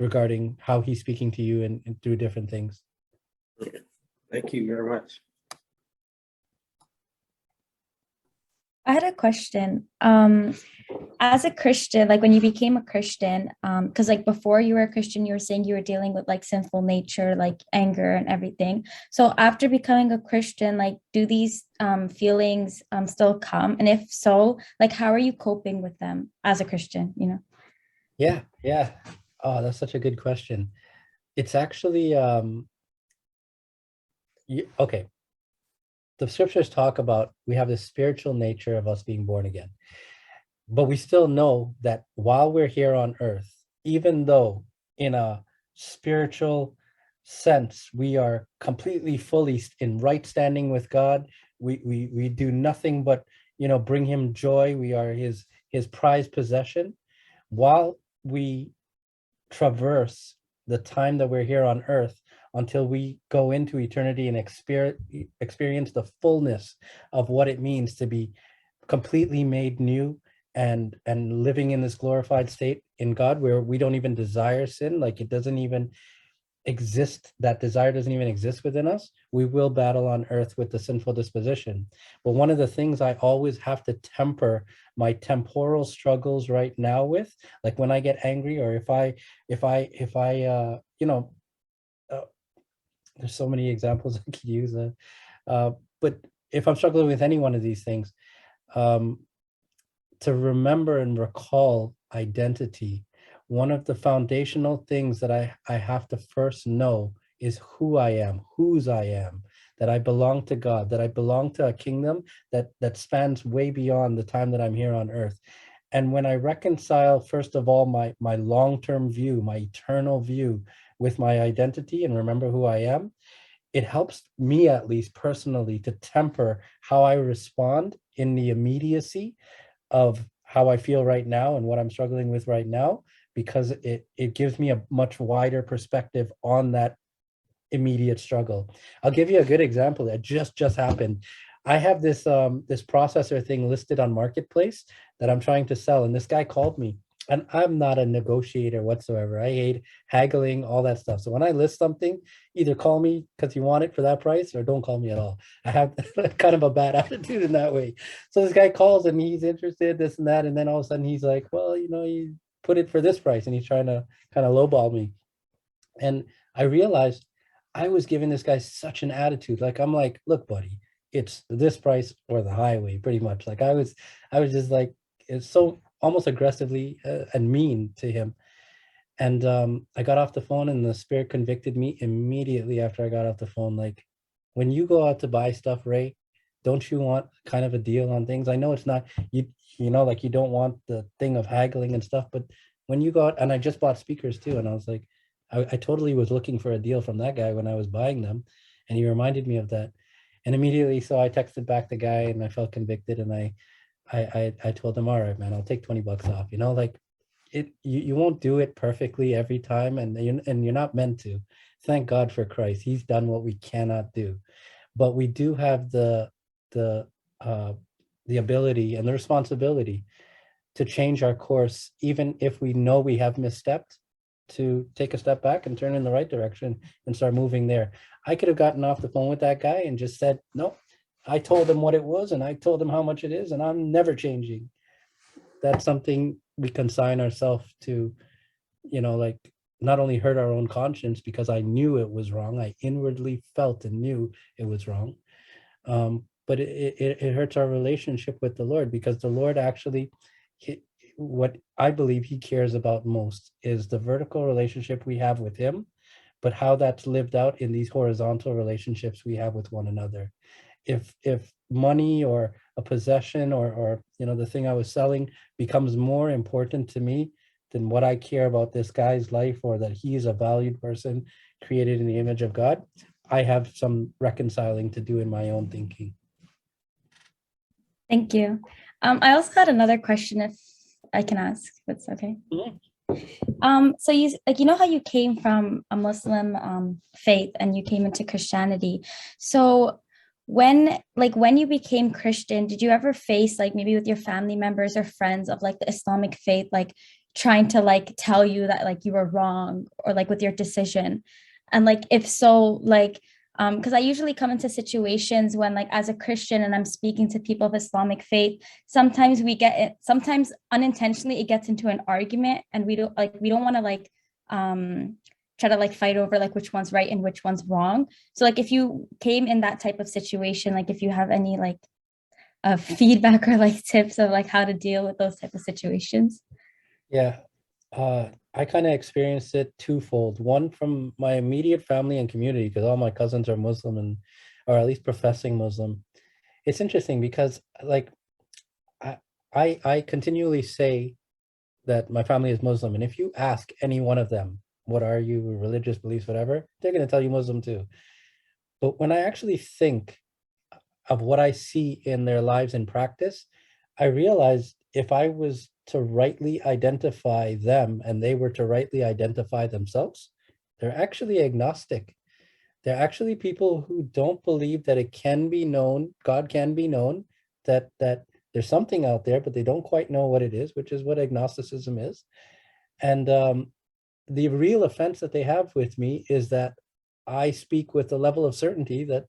regarding how he's speaking to you and through different things. Thank you very much. I had a question. As a Christian, like when you became a Christian, because like before you were a Christian, you were saying you were dealing with like sinful nature, like anger and everything. So after becoming a Christian, like do these feelings still come? And if so, like how are you coping with them as a Christian, you know? Yeah. Oh, that's such a good question. It's actually, okay. The scriptures talk about, we have this spiritual nature of us being born again. But we still know that while we're here on earth, even though in a spiritual sense, we are completely fully in right standing with God, we do nothing but, you know, bring him joy. We are his prized possession. While we traverse the time that we're here on earth until we go into eternity and experience the fullness of what it means to be completely made new and living in this glorified state in God, where we don't even desire sin, like it doesn't even exist, that desire doesn't even exist within us. We will battle on earth with the sinful disposition. But one of the things I always have to temper my temporal struggles right now with, like when I get angry, or if I you know, there's so many examples I could use, but if I'm struggling with any one of these things, to remember and recall identity, one of the foundational things that I have to first know is who I am, whose I am, that I belong to God, that I belong to a kingdom that spans way beyond the time that I'm here on earth. And when I reconcile, first of all, my long-term view, my eternal view with my identity, and remember who I am, it helps me, at least personally, to temper how I respond in the immediacy of how I feel right now and what I'm struggling with right now, because it gives me a much wider perspective on that immediate struggle. I'll give you a good example that just happened. I have this this processor thing listed on Marketplace that I'm trying to sell, and this guy called me, and I'm not a negotiator whatsoever. I hate haggling, all that stuff. So when I list something, either call me because you want it for that price, or don't call me at all. I have kind of a bad attitude in that way. So this guy calls and he's interested, this and that, and then all of a sudden he's like, well, you know, you put it for this price, and he's trying to kind of lowball me. And I realized I was giving this guy such an attitude. Like, I'm like, look, buddy, it's this price or the highway, pretty much. Like I was just like, it's so almost aggressively and mean to him. And I got off the phone and the Spirit convicted me immediately after I got off the phone. Like, when you go out to buy stuff, Ray, don't you want kind of a deal on things? I know it's not, you know, like you don't want the thing of haggling and stuff, but when you go out, and I just bought speakers too, and I was like, I totally was looking for a deal from that guy when I was buying them, and he reminded me of that. And immediately, so I texted back the guy and I felt convicted, and I told him, all right, man, I'll take 20 bucks off, you know, like you won't do it perfectly every time, and you're not meant to. Thank God for Christ. He's done what we cannot do. But we do have the uh the ability and the responsibility to change our course, even if we know we have misstepped, to take a step back and turn in the right direction and start moving there. I could have gotten off the phone with that guy and just said, no, I told him what it was and I told him how much it is, and I'm never changing. That's something we consign ourselves to, you know, like not only hurt our own conscience because I knew it was wrong, I inwardly felt and knew it was wrong. But it hurts our relationship with the Lord, because the Lord actually, what I believe he cares about most is the vertical relationship we have with him, but how that's lived out in these horizontal relationships we have with one another. If money or a possession or you know, the thing I was selling becomes more important to me than what I care about this guy's life, or that he's a valued person created in the image of God, I have some reconciling to do in my own thinking. Thank you. I also had another question, if I can ask. That's okay. So you, like, you know how you came from a Muslim faith and you came into Christianity. So when you became Christian, did you ever face, like, maybe with your family members or friends of like the Islamic faith, like trying to like tell you that like you were wrong, or like with your decision? And like, if so, like, because I usually come into situations when, like, as a Christian and I'm speaking to people of Islamic faith, sometimes we get it, sometimes unintentionally it gets into an argument, and we don't want to like try to like fight over like which one's right and which one's wrong. So like, if you came in that type of situation, like if you have any like feedback or like tips of like how to deal with those type of situations. Yeah, I kind of experienced it twofold. One, from my immediate family and community, because all my cousins are Muslim, and or at least professing Muslim. It's interesting because like I continually say that my family is Muslim, and if you ask any one of them, what are you, religious beliefs, whatever, they're going to tell you Muslim too. But when I actually think of what I see in their lives in practice, I realized if I was to rightly identify them and they were to rightly identify themselves, they're actually agnostic. They're actually people who don't believe that it can be known, God can be known, that there's something out there, but they don't quite know what it is, which is what agnosticism is. And the real offense that they have with me is that I speak with a level of certainty that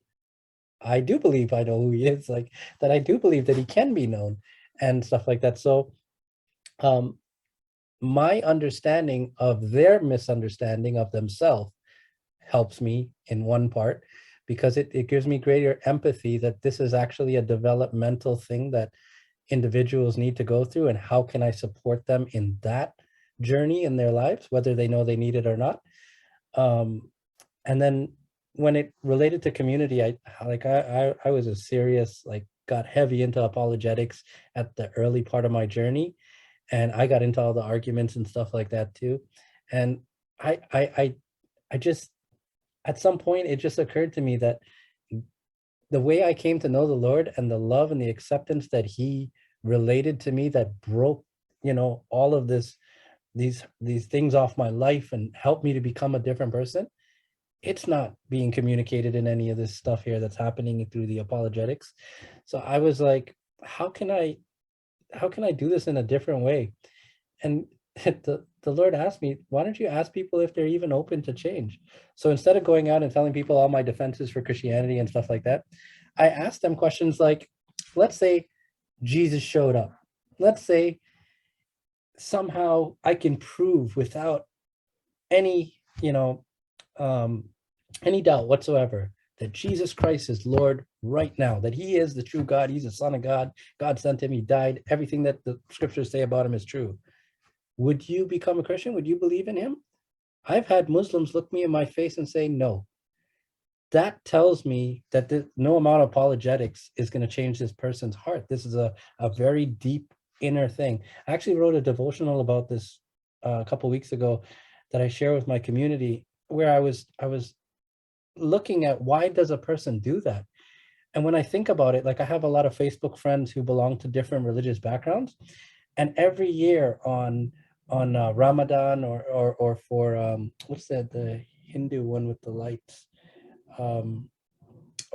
I do believe I know who he is, like that I do believe that he can be known and stuff like that. So my understanding of their misunderstanding of themselves helps me in one part, because it gives me greater empathy that this is actually a developmental thing that individuals need to go through, and how can I support them in that journey in their lives, whether they know they need it or not. And then when it related to community, I was a serious, like, got heavy into apologetics at the early part of my journey, and I got into all the arguments and stuff like that too. And I just, at some point, it just occurred to me that the way I came to know the Lord and the love and the acceptance that he related to me, that broke, you know, all of these things off my life and helped me to become a different person, it's not being communicated in any of this stuff here that's happening through the apologetics. So I was like, how can I do this in a different way? And the Lord asked me, why don't you ask people if they're even open to change? So instead of going out and telling people all my defenses for Christianity and stuff like that, I asked them questions like, let's say Jesus showed up. Let's say somehow I can prove without any, any doubt whatsoever that Jesus Christ is Lord right now, that he is the true God, he's the Son of God, God sent him, he died, everything that the scriptures say about him is true. would you become a Christian? Would you believe in him? I've had Muslims look me in my face and say no. That tells me that no amount of apologetics is going to change this person's heart. This is a very deep inner thing. I actually wrote a devotional about this a couple of weeks ago that I share with my community, where I was looking at why does a person do that? And when I think about it, like I have a lot of Facebook friends who belong to different religious backgrounds, and every year on Ramadan or for what's that, the Hindu one with the lights,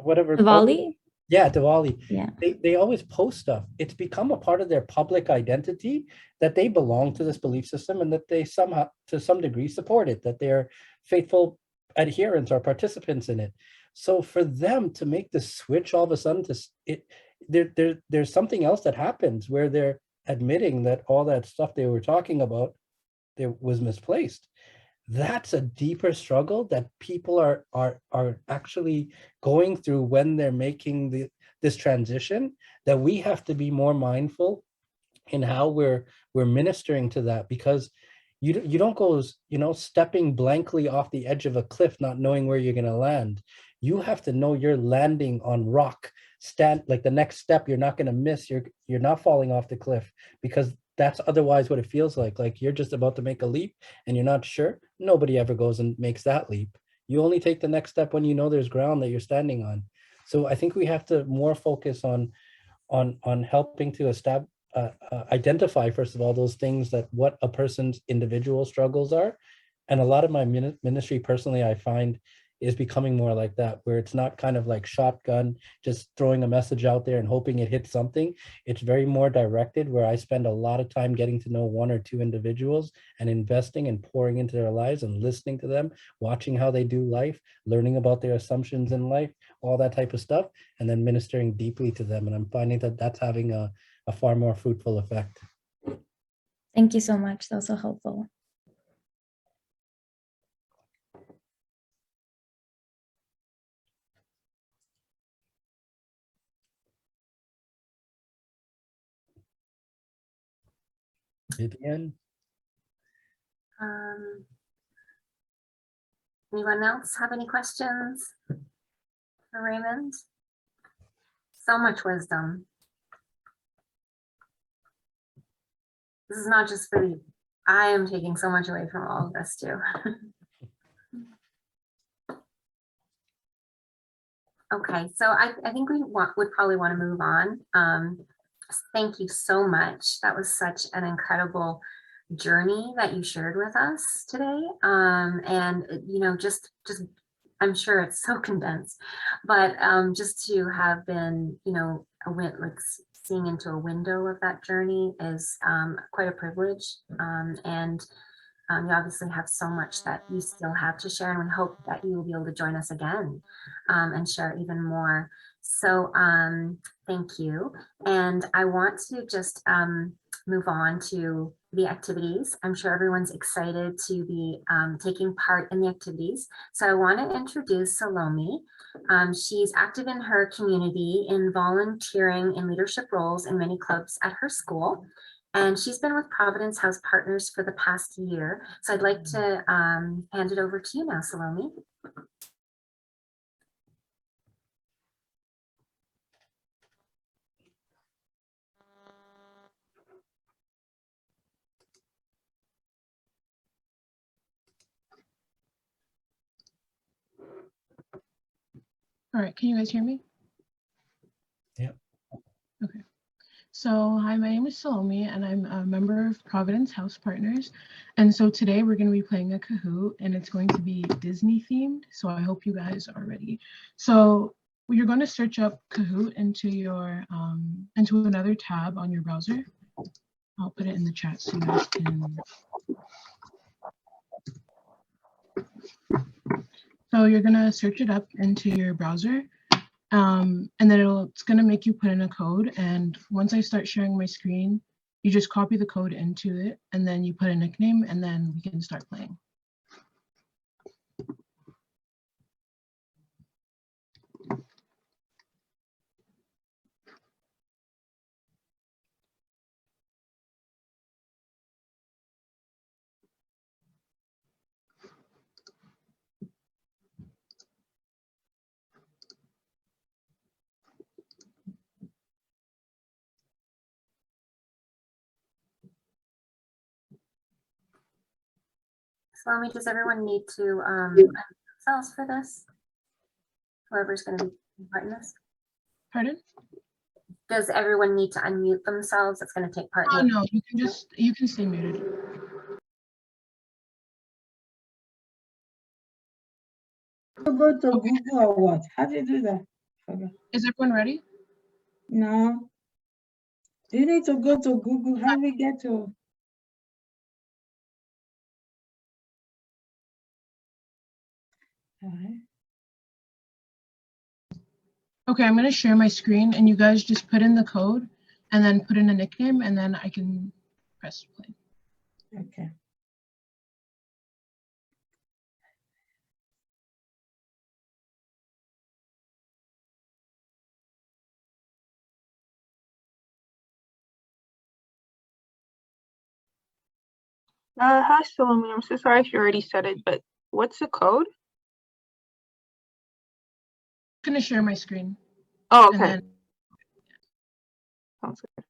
whatever. Diwali? Yeah, Diwali. Yeah. They always post stuff. It's become a part of their public identity that they belong to this belief system and that they somehow, to some degree, support it, that they're faithful adherents or participants in it. So for them to make the switch all of a sudden there's something else that happens where they're admitting that all that stuff they were talking about was misplaced. That's a deeper struggle that people are actually going through when they're making this transition, that we have to be more mindful in how we're ministering to that, because you don't go, stepping blankly off the edge of a cliff not knowing where you're going to land. You have to know you're landing on rock, like the next step you're not going to miss, you're not falling off the cliff, because that's otherwise what it feels like you're just about to make a leap and you're not sure. Nobody ever goes and makes that leap. You only take the next step when you know there's ground that you're standing on. So I think we have to more focus on helping to identify, first of all, those things, that what a person's individual struggles are. And a lot of my ministry personally, I find, is becoming more like that, where it's not kind of like shotgun, just throwing a message out there and hoping it hits something. It's very more directed, where I spend a lot of time getting to know one or two individuals and investing and pouring into their lives and listening to them, watching how they do life, learning about their assumptions in life, all that type of stuff, and then ministering deeply to them. And I'm finding that that's having a far more fruitful effect. Thank you so much. That was so helpful. Vivian? Anyone else have any questions for Raymond? So much wisdom. This is not just for you. I am taking so much away from all of this too. Okay, so I think we would probably want to move on. Thank you so much. That was such an incredible journey that you shared with us today. And just I'm sure it's so condensed, but just to have been, like seeing into a window of that journey is quite a privilege. And you obviously have so much that you still have to share, and we hope that you will be able to join us again and share even more. So thank you. And I want to just move on to the activities. I'm sure everyone's excited to be taking part in the activities. So I want to introduce Salome. She's active in her community in volunteering in leadership roles in many clubs at her school. And she's been with Providence House Partners for the past year. So I'd like to hand it over to you now, Salome. All right, can you guys hear me? Yeah. Okay. So, hi, my name is Salome, and I'm a member of Providence House Partners. And so today we're going to be playing a Kahoot, and it's going to be Disney themed. So I hope you guys are ready. So you're going to search up Kahoot into your into another tab on your browser. I'll put it in the chat so you guys can. So you're going to search it up into your browser. And then it's going to make you put in a code. And once I start sharing my screen, you just copy the code into it, and then you put a nickname, and then we can start playing. Swami, does everyone need to unmute themselves for this? Whoever's going to be part in this? Pardon? Does everyone need to unmute themselves? It's going to take part Oh in the. no, you can stay muted. Go to Google or what? How do you do that? Okay. Is everyone ready? No. Do you need to go to Google? How do we get to? Alright. Okay, I'm gonna share my screen and you guys just put in the code and then put in a nickname and then I can press play. Okay. Hi, Salome. I'm so sorry if you already said it, but what's the code? I'm gonna share my screen. Oh, And okay. then Sounds good.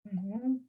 Mhm.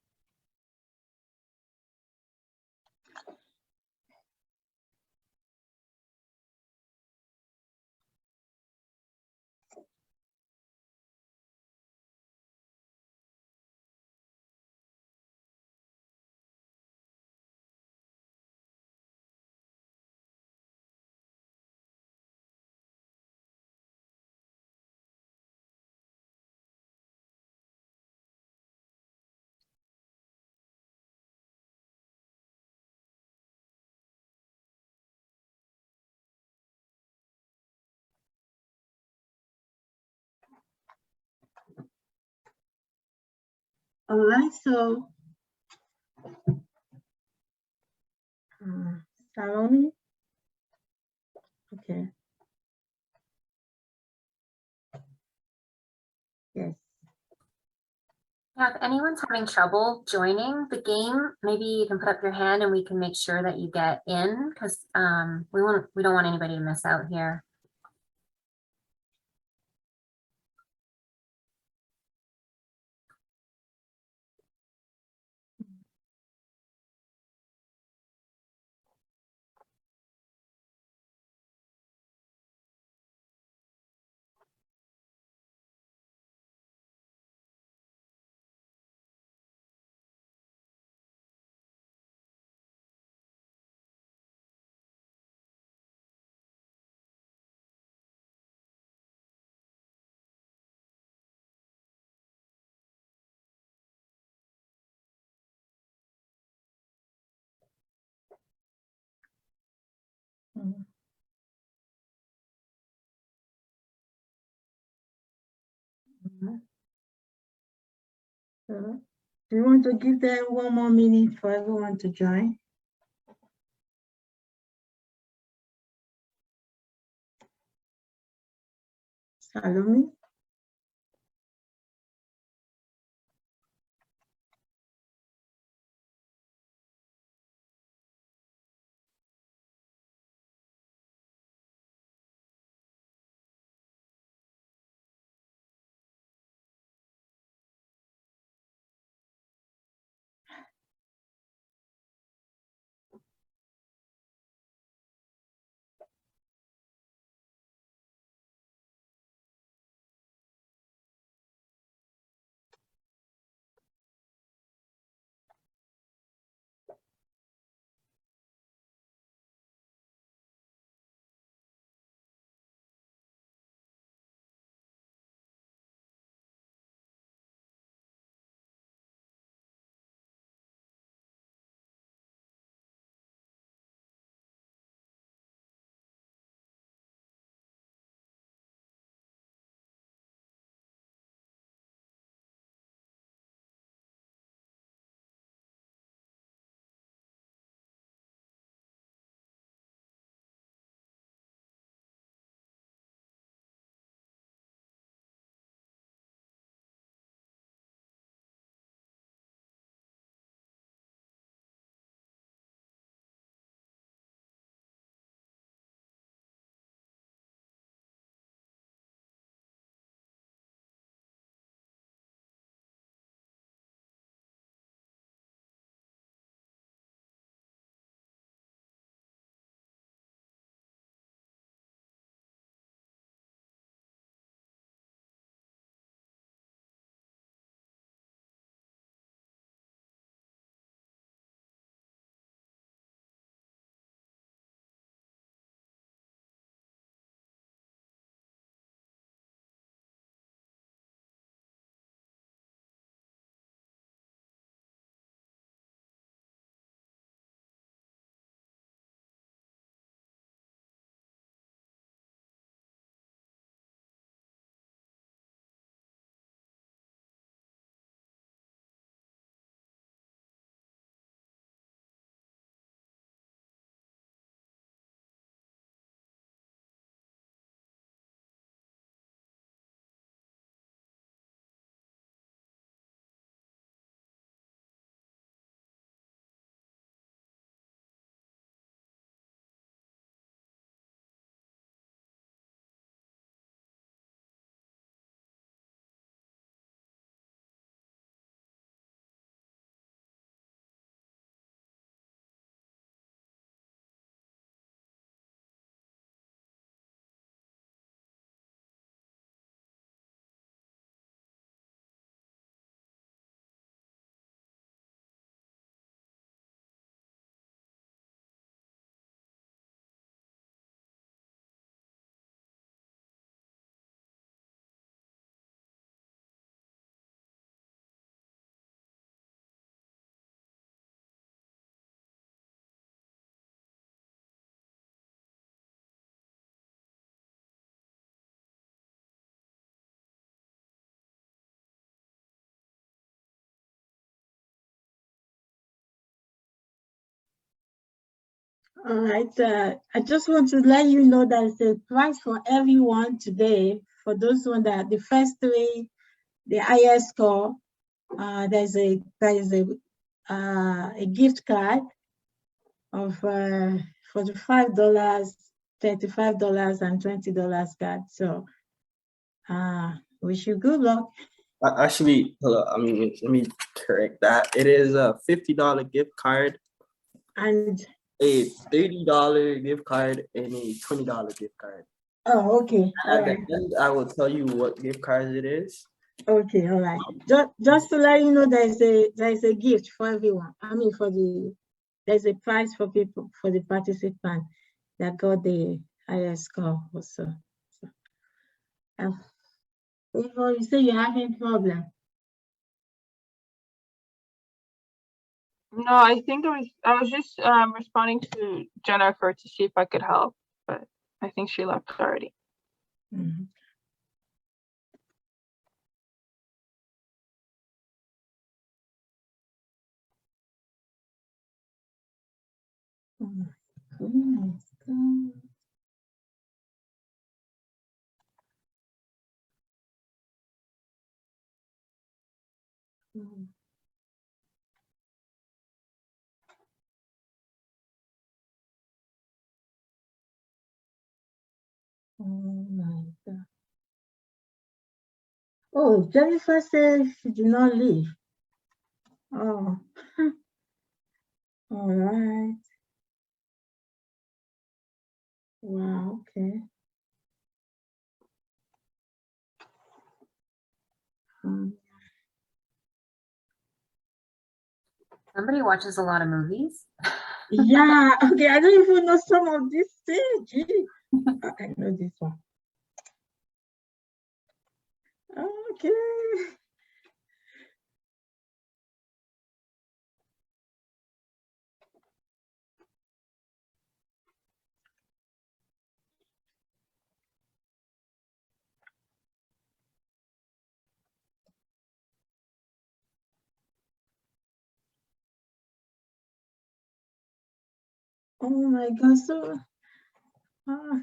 All right, so Salome. Okay. Yes. Yeah, if anyone's having trouble joining the game, maybe you can put up your hand and we can make sure that you get in because we don't want anybody to miss out here. Mhm. Mhm. So, do you want to give them 1 more minute for everyone to join? Salome? All right. I just want to let you know there's a prize for everyone today. For those one that the first three, the highest score, there's a gift card of $45, $35, and $20 card. So wish you good luck. Actually, I mean, let me correct that. It is a $50 gift card, And a $30 gift card, and a $20 gift card. oh, okay. All At the right. end, I will tell you what gift cards it is. Okay, all right. Just to let you know, there's a gift for everyone. I mean, there's a prize for people, for the participant that got the highest score also. So, before you say you're having problem. No, I think I was just responding to Jennifer to see if I could help, but I think she left already. Mhm. Oh my goodness, God. Mm. Oh my God. Oh, Jennifer said she did not leave. Oh, all right. Wow, okay. Um, Somebody watches a lot of movies. yeah, okay. I don't even know some of these things. Gee, I know this one. Okay. Oh my God. So, ah,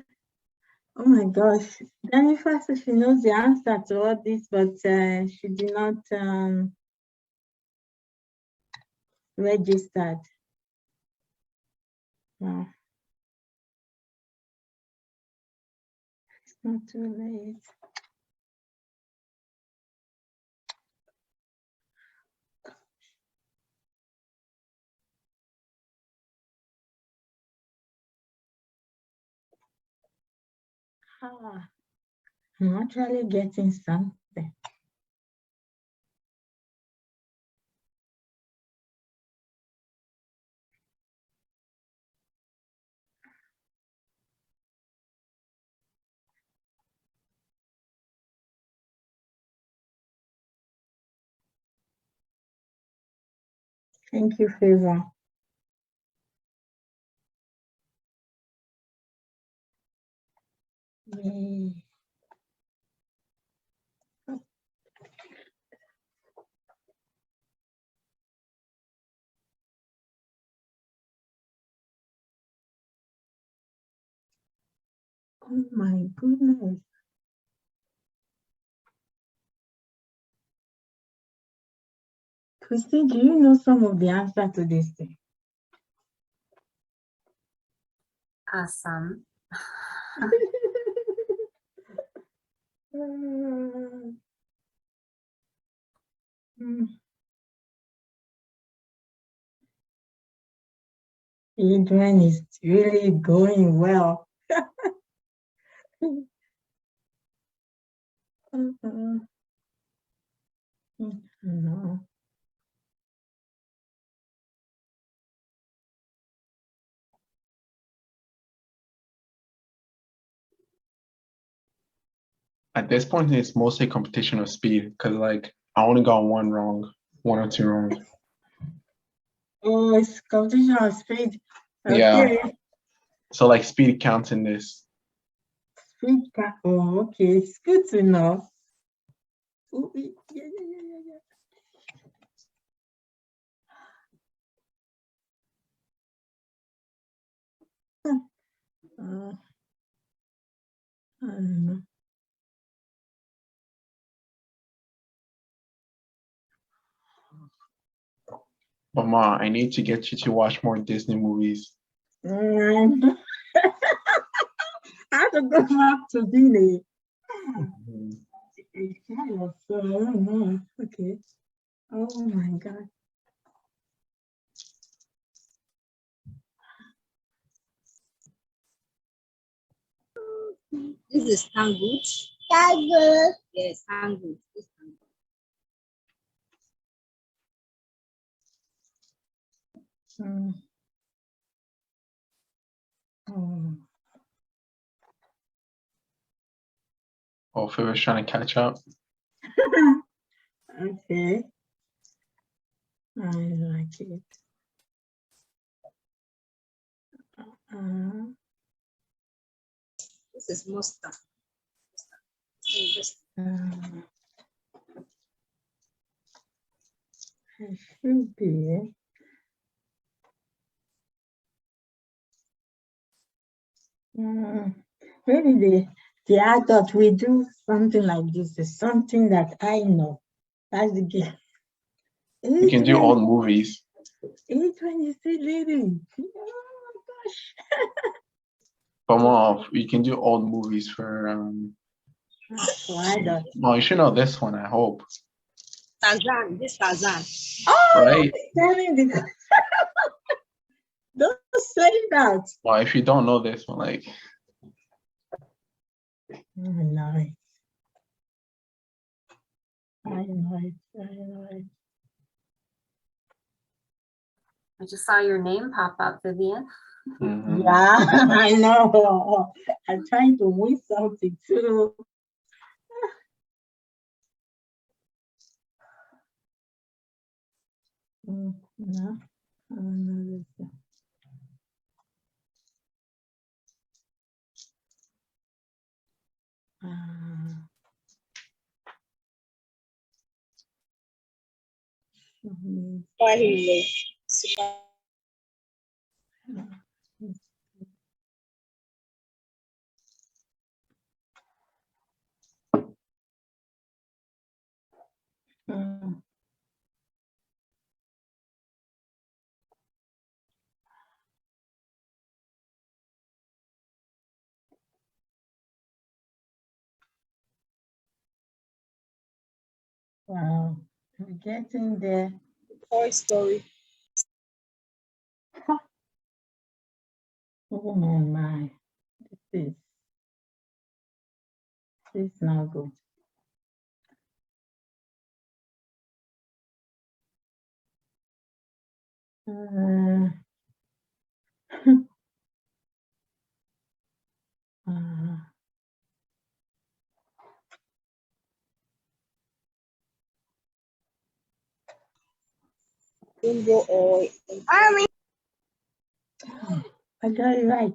oh my gosh. Jennifer said she knows the answer to all this, but she did not register. Wow. It's not too late. Ah, I'm actually getting something. Thank you, Favor. Yay. Oh my goodness. Christy, do you know some of the answer to this thing? Some. Adrian is really going well. No. At this point, it's mostly competition of speed because like I only got one wrong, one or two wrong. Oh, it's competition of speed. Okay. Yeah. So like speed counts in this. Speed oh, okay. It's good to know. Ooh, yeah. I don't know. But Ma, I need to get you to watch more Disney movies. I have to go back to Disney. So, I don't know. Okay. Oh my God. This is tangled. Tangled. Yes, tangled. This tangled. Oh. Oh, Phil was trying to catch up. Okay. I like it. This is mustard. It should be. Maybe the adult will do something like this. Is something that I know. That's the game. We can do old movies. 823 lady. Oh my gosh. Come on, we can do old movies for Why not? well, you should know this one, I hope. Tarzan, this Tarzan. Oh, Right? telling the don't say that. Well, if you don't know this one, like I know it. I know it. I know it. I just saw your name pop up, Vivian. mhm. Yeah, I know. I'm trying to win something too. No, I don't know this. Swahili. Wow, we're getting there. Toy Story. Oh my, this is not good. Uh, Jumbo or I got it right.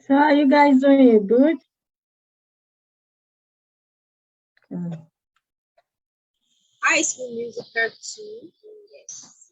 So are you guys doing it good? High School Musical 2. Yes.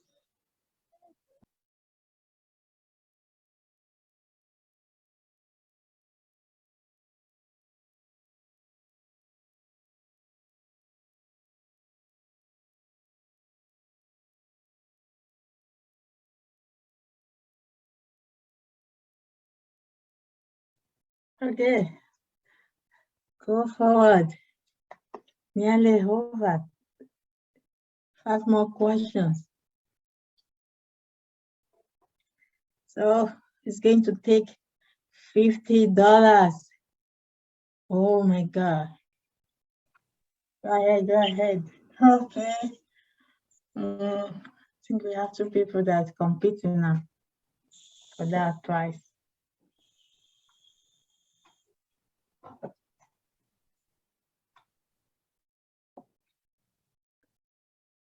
Okay, go forward. Nearly over. 5 more questions. So it's going to take $50. Oh my God. Go ahead, go ahead. Okay. I think we have 2 people that competing now for that prize.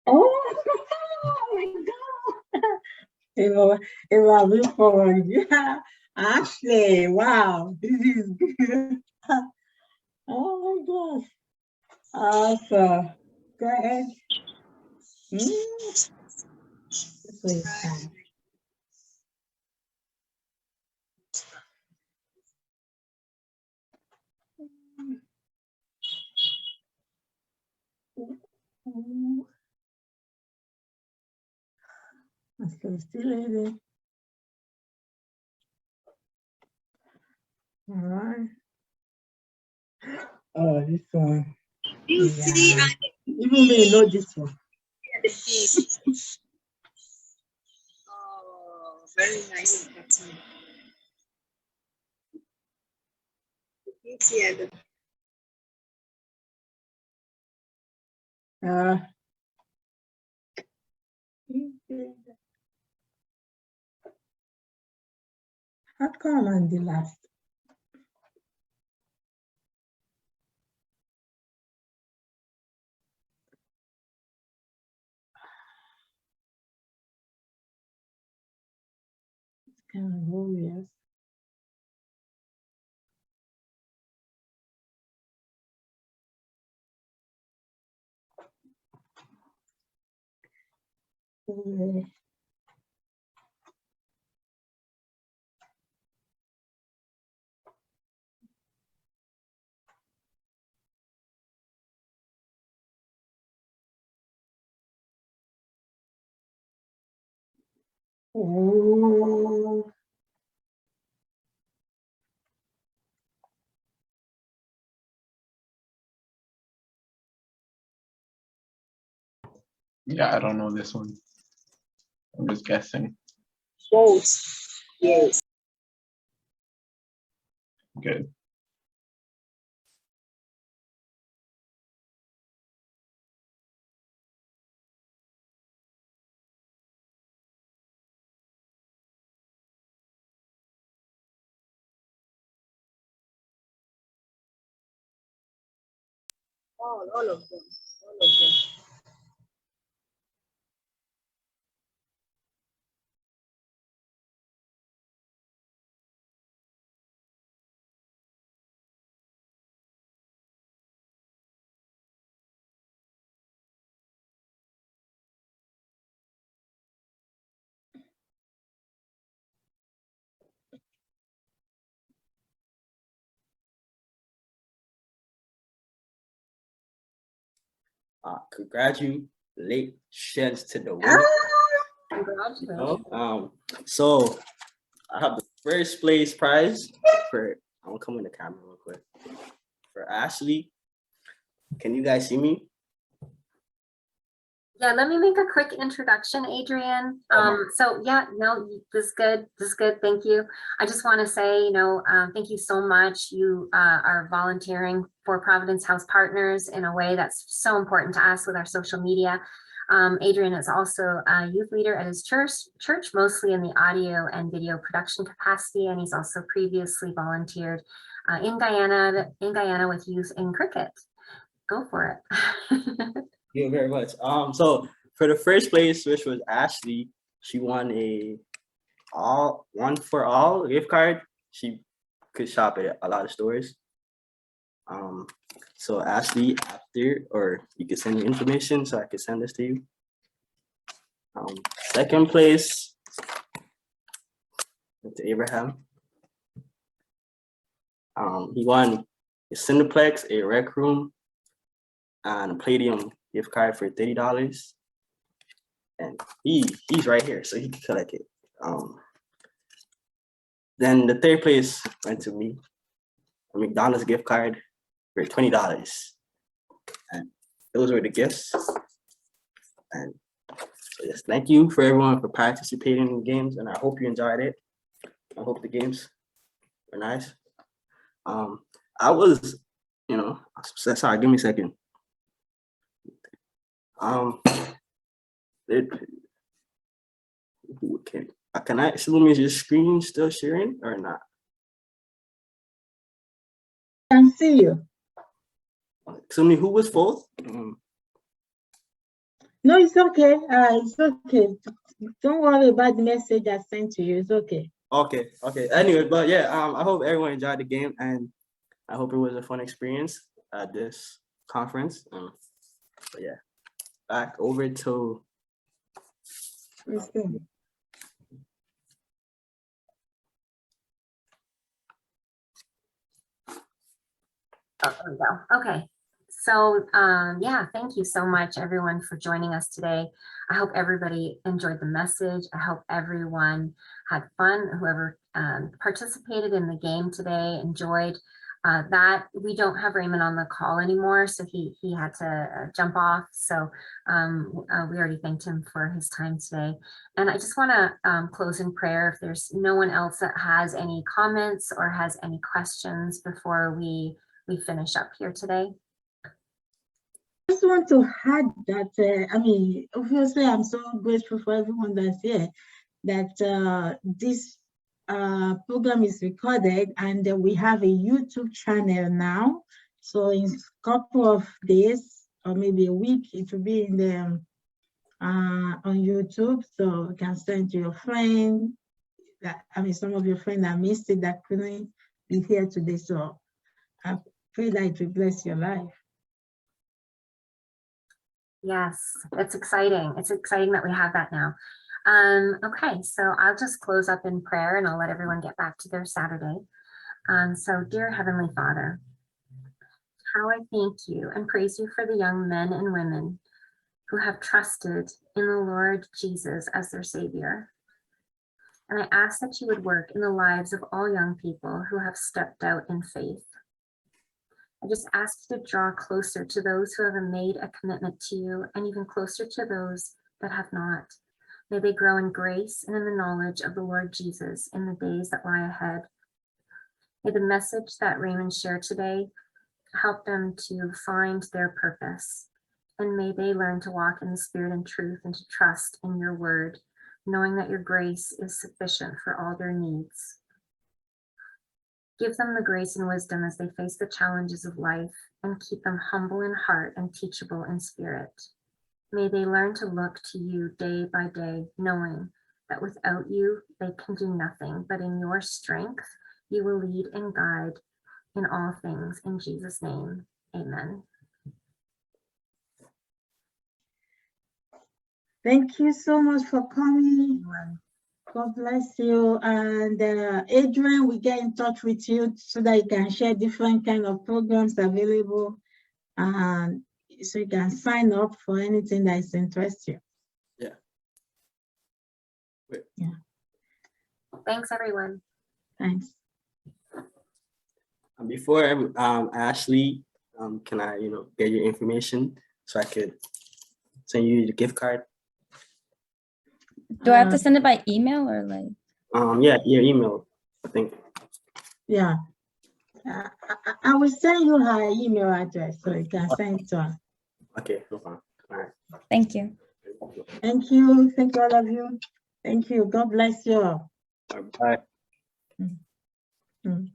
Oh, oh my God. Eva, look forward. Yeah. Ashley, wow, this is good. Oh my gosh. Awesome. Go ahead. This way is fine. Let's go still there. All right. Oh, this one. Beauty Yeah. and Even me know this one. the Beast. Oh, very nice cartoon. The Beauty and the How come I'm the last? It's kind of obvious. Oh. Yeah, I don't know this one. I'm just guessing. Both. Yes. Good. All of them. All of them. Congratulations to the winner. Ah! Congratulations. So I have the first place prize for, I'm gonna come in the camera real quick. For Ashley. Can you guys see me? Yeah, let me make a quick introduction, Adrian. So yeah, no, this is good. This is good. Thank you. I just want to say, thank you so much. You are volunteering for Providence House Partners in a way that's so important to us with our social media. Adrian is also a youth leader at his church, mostly in the audio and video production capacity, and he's also previously volunteered in Guyana with youth in cricket. Go for it. Thank you very much. So for the first place, which was Ashley, she won a one for all gift card. She could shop at a lot of stores. So Ashley, after, or you could send me information so I could send this to you. Second place went to Abraham. He won a Cineplex, a Rec Room, and a Palladium gift card for $30. And he's right here, so he can collect it. Then the third place went to me, a McDonald's gift card for $20. And those were the gifts. And so yes, thank you for everyone for participating in the games, and I hope you enjoyed it. I hope the games were nice. I was, sorry, give me a second. Can I, Salome, is your screen still sharing or not? I can see you. Salome, who was fourth? No, it's okay. It's okay. Don't worry about the message I sent to you. It's okay. Okay. Anyway, but yeah, I hope everyone enjoyed the game, and I hope it was a fun experience at this conference. But yeah, back over to. Oh, there we go. Okay. So yeah, thank you so much everyone for joining us today. I hope everybody enjoyed the message. I hope everyone had fun. Whoever participated in the game today enjoyed that. We don't have Raymond on the call anymore, so he had to jump off. So we already thanked him for his time today. And I just want to close in prayer. If there's no one else that has any comments or has any questions before we finish up here today. just want to add that, I mean, obviously, I'm so grateful for everyone that's here, that this program is recorded, and we have a YouTube channel now. So in a couple of days, or maybe a week, it will be in the on YouTube. So you can send to your friend. I mean, some of your friends that missed it, that couldn't be here today. So I pray that it will bless your life. Yes, it's exciting. It's exciting that we have that now. Okay, so I'll just close up in prayer and I'll let everyone get back to their Saturday. So dear Heavenly Father, how I thank you and praise you for the young men and women who have trusted in the Lord Jesus as their Savior. And I ask that you would work in the lives of all young people who have stepped out in faith. I just ask you to draw closer to those who have made a commitment to you, and even closer to those that have not. May they grow in grace and in the knowledge of the Lord Jesus in the days that lie ahead. May the message that Raymond shared today help them to find their purpose. And may they learn to walk in the Spirit and truth and to trust in your word, knowing that your grace is sufficient for all their needs. Give them the grace and wisdom as they face the challenges of life, and keep them humble in heart and teachable in spirit. May they learn to look to you day by day, knowing that without you, they can do nothing, but in your strength, you will lead and guide in all things. In Jesus' name, amen. Thank you so much for coming. God bless you. And Adrian, we get in touch with you so that you can share different kind of programs available, and so you can sign up for anything that is interests you. Yeah. Wait. Yeah. Thanks, everyone. Thanks. Before Ashley, can I get your information so I could send you the gift card? Do I have to send it by email or like? Yeah, your email, I think. Yeah. I will send you her email address so you can send it to her. Okay, no problem. All right. Thank you. Thank you. Thank you, all of you. Thank you. God bless you all. Bye. Mm.